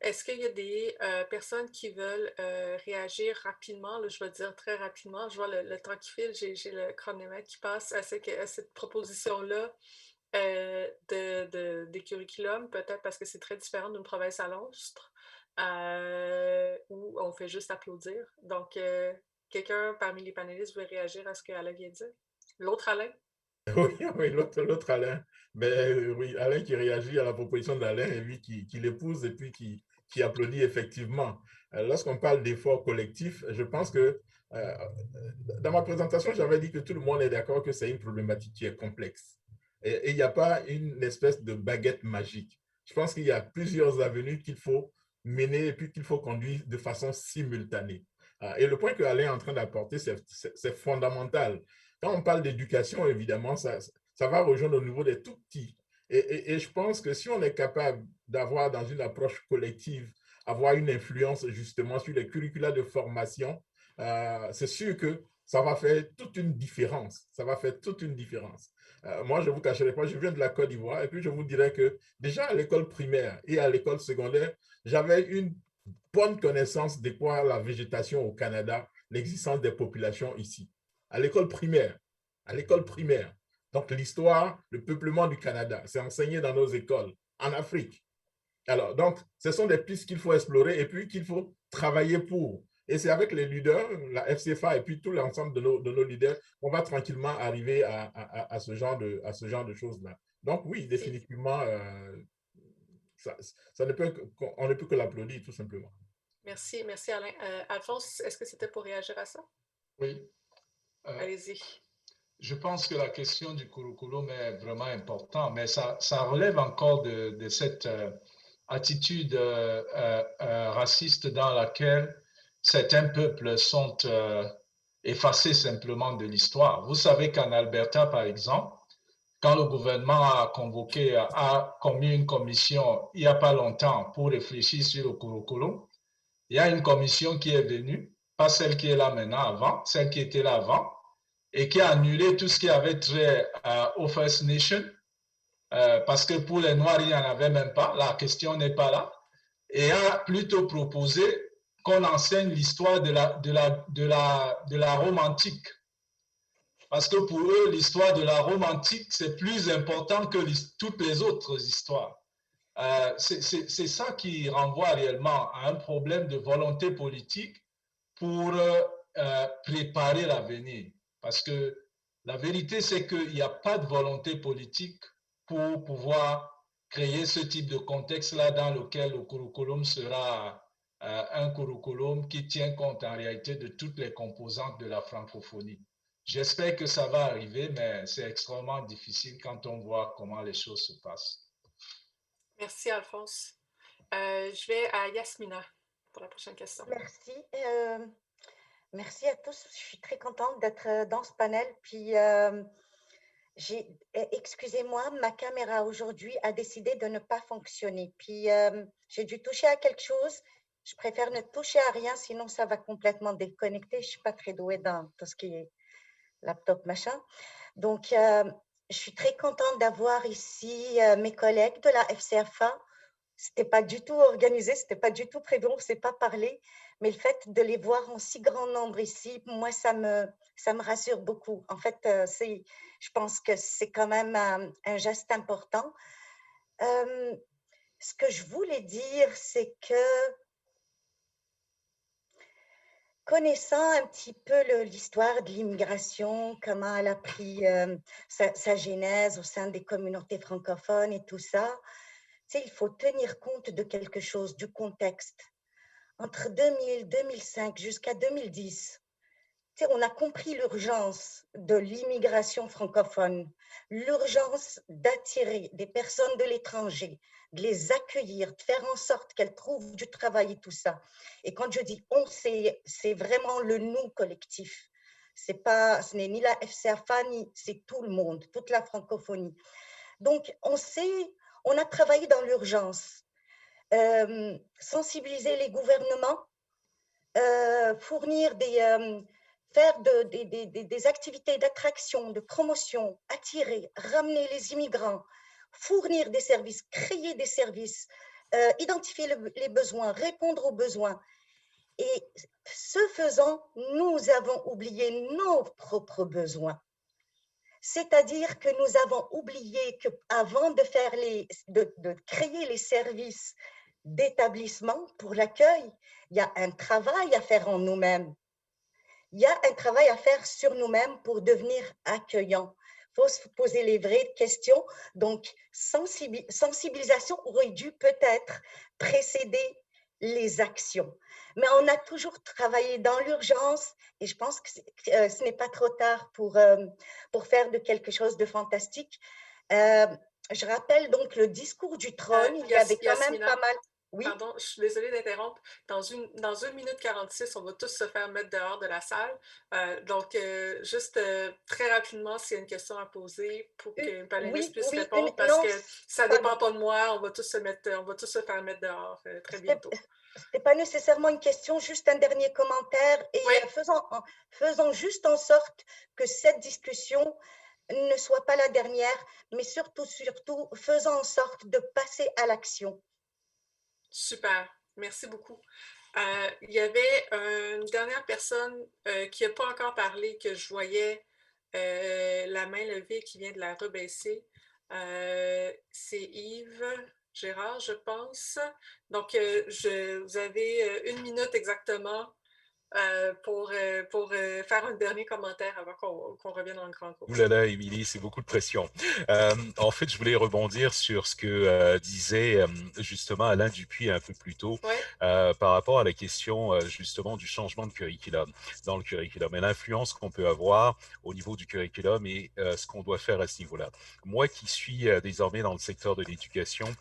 A: Est-ce qu'il y a des personnes qui veulent réagir rapidement? Là, je vais dire très rapidement. Je vois le temps qui file, j'ai le chronomètre qui passe à cette proposition-là des curriculums, peut-être parce que c'est très différent d'une province à l'autre, où on fait juste applaudir. Donc, quelqu'un parmi les panélistes veut réagir à ce qu'Alain vient de dire? L'autre Alain?
C: Oui, l'autre Alain. Mais oui, Alain qui réagit à la proposition d'Alain et lui qui l'épouse et puis qui applaudit effectivement. Lorsqu'on parle d'efforts collectifs, je pense que dans ma présentation, j'avais dit que tout le monde est d'accord que c'est une problématique qui est complexe. Et il n'y a pas une espèce de baguette magique. Je pense qu'il y a plusieurs avenues qu'il faut mener et puis qu'il faut conduire de façon simultanée. Et le point que Alain est en train d'apporter, c'est fondamental. Quand on parle d'éducation, évidemment, ça va rejoindre au niveau des tout petits. Et je pense que si on est capable d'avoir, dans une approche collective, avoir une influence justement sur les curricula de formation, c'est sûr que ça va faire toute une différence. Ça va faire toute une différence. Moi, je ne vous cacherai pas, je viens de la Côte d'Ivoire et puis je vous dirais que déjà à l'école primaire et à l'école secondaire, j'avais une bonne connaissance de quoi la végétation au Canada, l'existence des populations ici. À l'école primaire. Donc, l'histoire, le peuplement du Canada, c'est enseigné dans nos écoles, en Afrique. Alors, donc, ce sont des pistes qu'il faut explorer et puis qu'il faut travailler pour. Et c'est avec les leaders, la FCFA et puis tout l'ensemble de nos leaders, qu'on va tranquillement arriver à ce genre de choses-là. Donc, oui, définitivement, on ne peut que l'applaudir, tout simplement.
A: Merci Alain. Alphonse, est-ce que c'était pour réagir à ça?
F: Oui.
A: Allez-y.
F: Je pense que la question du curriculum est vraiment importante, mais ça relève encore de cette attitude raciste dans laquelle certains peuples sont effacés simplement de l'histoire. Vous savez qu'en Alberta, par exemple, quand le gouvernement a commis une commission il n'y a pas longtemps pour réfléchir sur le curriculum, il y a une commission qui est venue, pas celle qui est là maintenant avant, celle qui était là avant, et qui a annulé tout ce qui avait trait aux First Nations, parce que pour les Noirs, il n'y en avait même pas, la question n'est pas là, et a plutôt proposé qu'on enseigne l'histoire de la Rome antique. Parce que pour eux, l'histoire de la Rome antique, c'est plus important que toutes les autres histoires. C'est ça qui renvoie réellement à un problème de volonté politique pour préparer l'avenir. Parce que la vérité, c'est qu'il n'y a pas de volonté politique pour pouvoir créer ce type de contexte-là dans lequel le curriculum sera un curriculum qui tient compte en réalité de toutes les composantes de la francophonie. J'espère que ça va arriver, mais c'est extrêmement difficile quand on voit comment les choses se passent.
A: Merci, Alphonse. Je vais à Yasmina pour la prochaine question.
I: Merci. Merci à tous. Je suis très contente d'être dans ce panel. Puis, excusez-moi, ma caméra aujourd'hui a décidé de ne pas fonctionner. Puis, j'ai dû toucher à quelque chose. Je préfère ne toucher à rien, sinon ça va complètement déconnecter. Je ne suis pas très douée dans tout ce qui est laptop, machin. Donc, je suis très contente d'avoir ici mes collègues de la FCFA. Ce n'était pas du tout organisé, ce n'était pas du tout prévu, on ne s'est pas parlé. Mais le fait de les voir en si grand nombre ici, moi, ça me rassure beaucoup. En fait, je pense que c'est quand même un geste important. Ce que je voulais dire, c'est que connaissant un petit peu l'histoire de l'immigration, comment elle a pris sa genèse au sein des communautés francophones et tout ça, il faut tenir compte de quelque chose, du contexte. Entre 2000, 2005 jusqu'à 2010, on a compris l'urgence de l'immigration francophone, l'urgence d'attirer des personnes de l'étranger, de les accueillir, de faire en sorte qu'elles trouvent du travail et tout ça. Et quand je dis on, c'est vraiment le nous collectif. Ce n'est ni la FCAFA, ni c'est tout le monde, toute la francophonie. Donc, on a travaillé dans l'urgence, sensibiliser les gouvernements, fournir faire des activités d'attraction, de promotion, attirer, ramener les immigrants, fournir des services, créer des services, identifier les besoins, répondre aux besoins. Et ce faisant, nous avons oublié nos propres besoins. C'est-à-dire que nous avons oublié qu'avant de créer les services d'établissement pour l'accueil, il y a un travail à faire en nous-mêmes. Il y a un travail à faire sur nous-mêmes pour devenir accueillants. Il faut se poser les vraies questions. Donc, sensibilisation aurait dû peut-être précéder les actions. Mais on a toujours travaillé dans l'urgence et je pense que ce n'est pas trop tard pour faire de quelque chose de fantastique. Je rappelle donc le discours du trône. Il y avait quand même pas mal...
A: Oui. Pardon, je suis désolée d'interrompre. Dans 1 minute 46, on va tous se faire mettre dehors de la salle. Donc, juste très rapidement, s'il y a une question à poser pour qu'une panéliste puisse répondre, parce que ça ne dépend pas de moi, on va tous se faire mettre dehors très bientôt.
I: Ce n'est pas nécessairement une question, juste un dernier commentaire et faisons juste en sorte que cette discussion ne soit pas la dernière, mais surtout, faisons en sorte de passer à l'action.
A: Super, merci beaucoup. Il y avait une dernière personne qui n'a pas encore parlé, que je voyais la main levée, qui vient de la rebaisser. C'est Yves Gérard, je pense. Donc, vous avez 1 minute exactement pour faire un dernier commentaire avant qu'on revienne dans le grand groupe.
J: Ouh là là, Émilie, c'est beaucoup de pression. En fait, je voulais rebondir sur ce que disait justement Alain Dupuis un peu plus tôt par rapport à la question justement du changement de curriculum dans le curriculum et l'influence qu'on peut avoir au niveau du curriculum et ce qu'on doit faire à ce niveau-là. Moi qui suis désormais dans le secteur de l'éducation,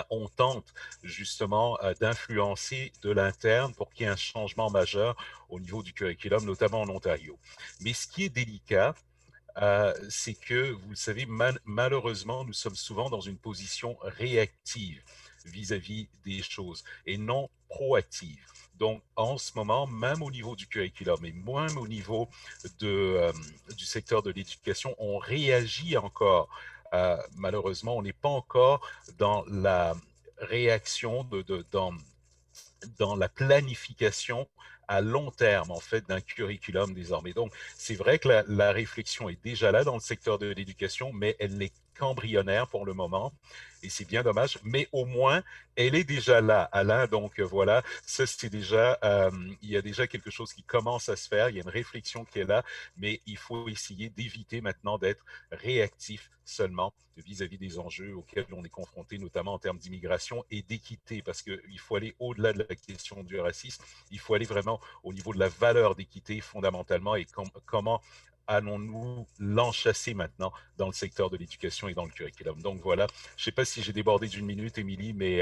J: on tente justement d'influencer de l'interne pour qu'il y ait un changement majeur au niveau du curriculum, notamment en Ontario. Mais ce qui est délicat, c'est que, vous le savez, malheureusement, nous sommes souvent dans une position réactive vis-à-vis des choses et non proactive. Donc, en ce moment, même au niveau du curriculum et même au niveau du secteur de l'éducation, on réagit encore. Malheureusement, on n'est pas encore dans la réaction, dans la planification à long terme, en fait, d'un curriculum désormais. Donc, c'est vrai que la réflexion est déjà là dans le secteur de l'éducation, mais elle n'est qu'embryonnaire pour le moment. Et c'est bien dommage, mais au moins, elle est déjà là, Alain. Donc, voilà, ça, c'est déjà, il y a déjà quelque chose qui commence à se faire. Il y a une réflexion qui est là, mais il faut essayer d'éviter maintenant d'être réactif seulement vis-à-vis des enjeux auxquels on est confronté, notamment en termes d'immigration et d'équité, parce qu'il faut aller au-delà de la question du racisme, il faut aller vraiment au niveau de la valeur d'équité fondamentalement et comment allons-nous l'enchasser maintenant dans le secteur de l'éducation et dans le curriculum. Donc voilà, je ne sais pas si j'ai débordé d'1 minute, Émilie, mais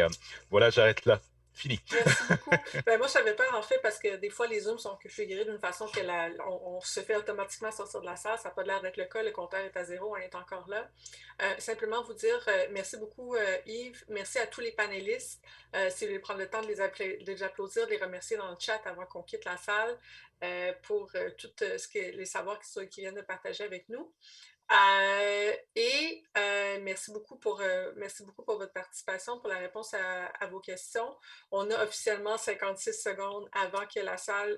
J: voilà, j'arrête là. Fini.
A: Merci beaucoup. Moi, je savais peur, en fait, parce que des fois, les Zooms sont configurés d'une façon que on se fait automatiquement sortir de la salle. Ça n'a pas l'air d'être le cas. Le compteur est à 0, on est encore là. Simplement vous dire merci beaucoup, Yves. Merci à tous les panélistes. Si vous voulez prendre le temps de les applaudir, de les remercier dans le chat avant qu'on quitte la salle pour tous les savoirs qui viennent de partager avec nous. Merci beaucoup pour votre participation, pour la réponse à vos questions. On a officiellement 56 secondes avant que la salle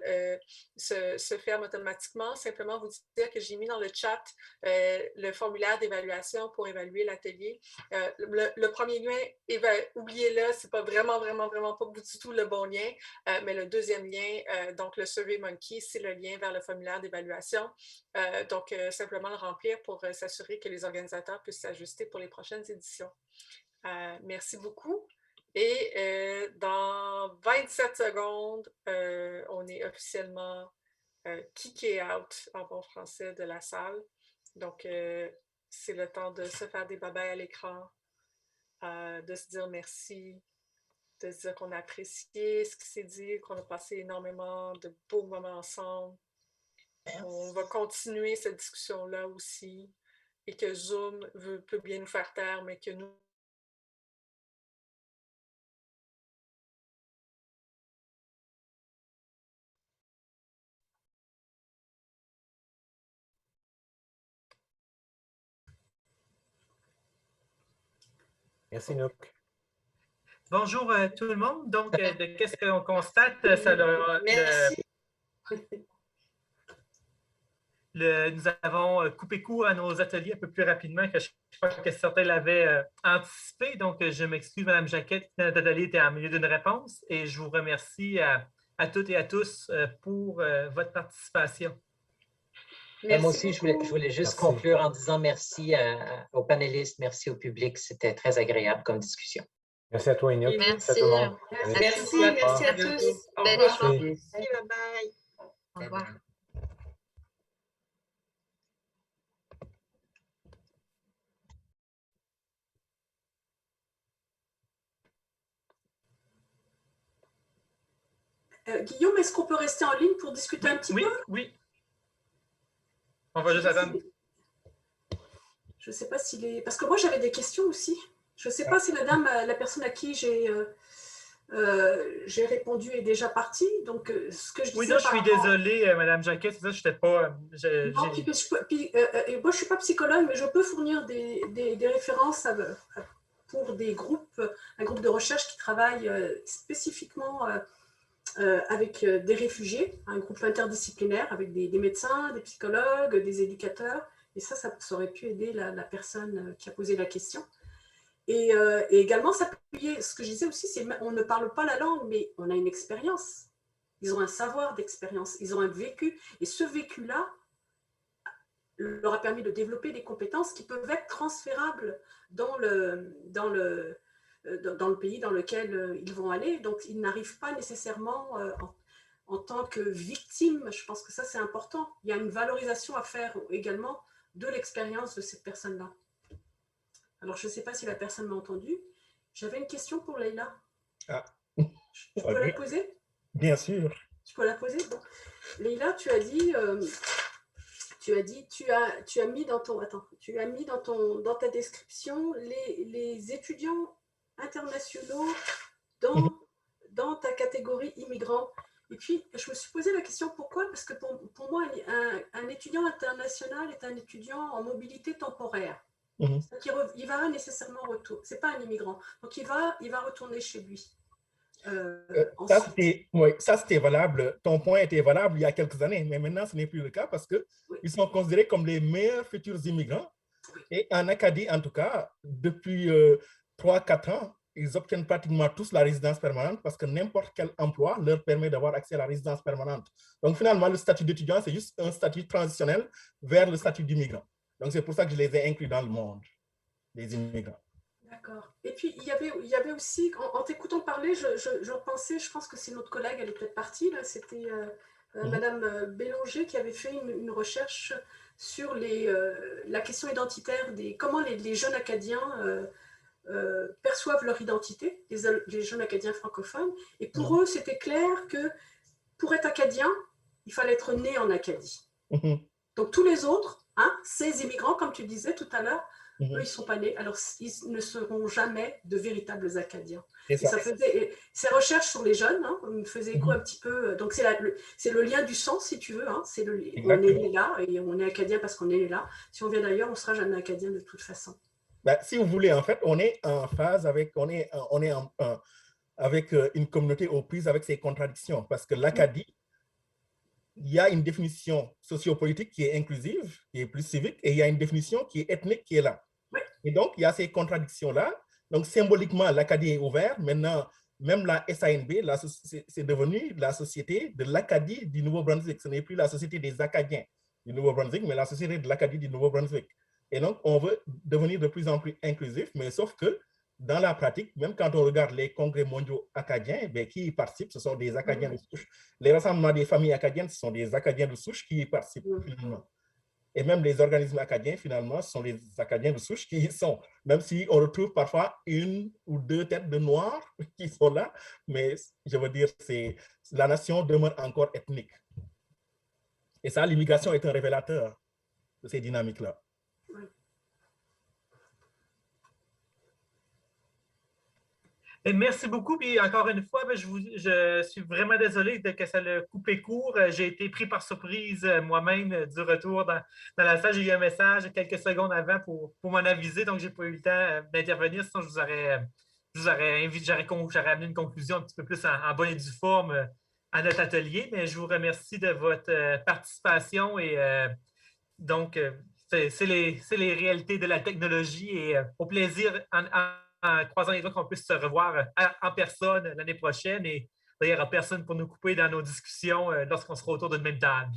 A: se ferme automatiquement. Simplement vous dire que j'ai mis dans le chat le formulaire d'évaluation pour évaluer l'atelier. Le premier lien, oubliez-le, c'est pas vraiment pas du tout le bon lien, mais le deuxième lien, donc le SurveyMonkey, c'est le lien vers le formulaire d'évaluation. Donc, simplement le remplir pour s'assurer que les organisateurs puissent s'ajuster pour les prochaines éditions. Merci beaucoup. Et dans 27 secondes, on est officiellement kické out en bon français de la salle. Donc, c'est le temps de se faire des babayes à l'écran, de se dire merci, de se dire qu'on a apprécié ce qui s'est dit, qu'on a passé énormément de beaux moments ensemble. On va continuer cette discussion-là aussi et que Zoom peut bien nous faire taire, mais que nous...
K: Merci, Nouk.
L: Bonjour tout le monde. Donc, qu'est-ce qu'on constate?
A: Merci.
L: Nous avons coupé court à nos ateliers un peu plus rapidement que je crois que certains l'avaient anticipé. Donc, je m'excuse, Mme Jacquette, notre atelier était en milieu d'une réponse et je vous remercie à toutes et à tous pour votre participation.
M: Moi aussi, je voulais juste conclure en disant merci aux panélistes, merci au public. C'était très agréable comme discussion.
K: Merci à toi, Inyo.
E: Merci.
K: À tout le monde.
A: Merci à tous. Au revoir.
E: Merci, bye bye. Au revoir.
N: Guillaume, est-ce qu'on peut rester en ligne pour discuter un petit peu?
L: Oui. On va juste attendre.
N: Je ne sais pas s'il est... Parce que moi, j'avais des questions aussi. Je ne sais pas si la personne à qui j'ai répondu est déjà partie. Donc, ce que je disais...
L: Oui, non, je suis désolée, Mme Jacquet, c'est ça, je n'étais pas...
N: moi, je ne suis pas psychologue, mais je peux fournir des références pour des groupes, un groupe de recherche qui travaille spécifiquement avec des réfugiés, un groupe interdisciplinaire avec des médecins, des psychologues, des éducateurs. Et ça aurait pu aider la personne qui a posé la question. Et également s'appuyer, ce que je disais aussi, c'est on ne parle pas la langue, mais on a une expérience. Ils ont un savoir d'expérience, ils ont un vécu. Et ce vécu-là leur a permis de développer des compétences qui peuvent être transférables dans le pays dans lequel ils vont aller. Donc, ils n'arrivent pas nécessairement en tant que victimes. Je pense que ça, c'est important. Il y a une valorisation à faire également de l'expérience de cette personne-là. Alors, je ne sais pas si la personne m'a entendu. J'avais une question pour Leïla. Je peux la poser?
C: Bien sûr.
N: Je peux la poser? Bon. Leïla, tu as mis dans ta description les étudiants internationaux dans ta catégorie immigrants. Et puis, je me suis posé la question pourquoi? Parce que pour moi, un étudiant international est un étudiant en mobilité temporaire. Il va nécessairement retourner. Ce n'est pas un immigrant. Donc, il va retourner chez lui.
C: Ça, c'était valable. Ton point était valable il y a quelques années, mais maintenant, ce n'est plus le cas parce qu'ils sont considérés comme les meilleurs futurs immigrants. Et en Acadie, en tout cas, depuis 3-4 ans, ils obtiennent pratiquement tous la résidence permanente parce que n'importe quel emploi leur permet d'avoir accès à la résidence permanente. Donc, finalement, le statut d'étudiant, c'est juste un statut transitionnel vers le statut d'immigrant. Donc, c'est pour ça que je les ai inclus dans le monde des immigrants.
N: D'accord. Et puis, il y avait aussi, en t'écoutant parler, je repensais, je pense que c'est notre collègue, elle est peut-être partie, là, c'était Madame Bélanger qui avait fait une recherche sur la question identitaire, comment les jeunes Acadiens perçoivent leur identité, les jeunes Acadiens francophones. Et pour eux, c'était clair que pour être Acadien, il fallait être né en Acadie. Donc, tous les autres, ces immigrants, comme tu disais tout à l'heure, Eux, ils ne sont pas nés, alors ils ne seront jamais de véritables Acadiens.
C: Et
N: ça faisait, ces recherches sur les jeunes me faisaient écho un petit peu. Donc, c'est le lien du sang, si tu veux. On est né là et on est Acadien parce qu'on est né là. Si on vient d'ailleurs, on ne sera jamais Acadien de toute façon.
C: Ben, si vous voulez, en fait, on est en phase avec, avec une communauté aux prises avec ses contradictions. Parce que l'Acadie, il y a une définition sociopolitique qui est inclusive, qui est plus civique, et il y a une définition qui est ethnique qui est là.
N: Oui.
C: Et donc, il y a ces contradictions-là. Donc, symboliquement, l'Acadie est ouverte. Maintenant, même la SANB, c'est devenu la société de l'Acadie du Nouveau-Brunswick. Ce n'est plus la société des Acadiens du Nouveau-Brunswick, mais la société de l'Acadie du Nouveau-Brunswick. Et donc, on veut devenir de plus en plus inclusif, mais sauf que dans la pratique, même quand on regarde les congrès mondiaux acadiens, qui y participent, ce sont des Acadiens de souche. Les rassemblements des familles acadiennes, ce sont des Acadiens de souche qui y participent finalement. Et même les organismes acadiens, finalement, ce sont les Acadiens de souche qui y sont. Même si on retrouve parfois une ou deux têtes de noirs qui sont là, mais je veux dire, la nation demeure encore ethnique. Et ça, l'immigration est un révélateur de ces dynamiques-là.
L: Et merci beaucoup. Puis encore une fois, je suis vraiment désolé que ça l'a coupé court. J'ai été pris par surprise moi-même du retour dans la salle. J'ai eu un message quelques secondes avant pour m'en aviser, donc je n'ai pas eu le temps d'intervenir. Sinon, j'aurais amené une conclusion un petit peu plus en bonne et due forme à notre atelier. Mais je vous remercie de votre participation et donc, c'est les réalités de la technologie et au plaisir en croisant les doigts qu'on puisse se revoir en personne l'année prochaine et d'ailleurs, il n'y aura personne pour nous couper dans nos discussions lorsqu'on sera autour d'une même table.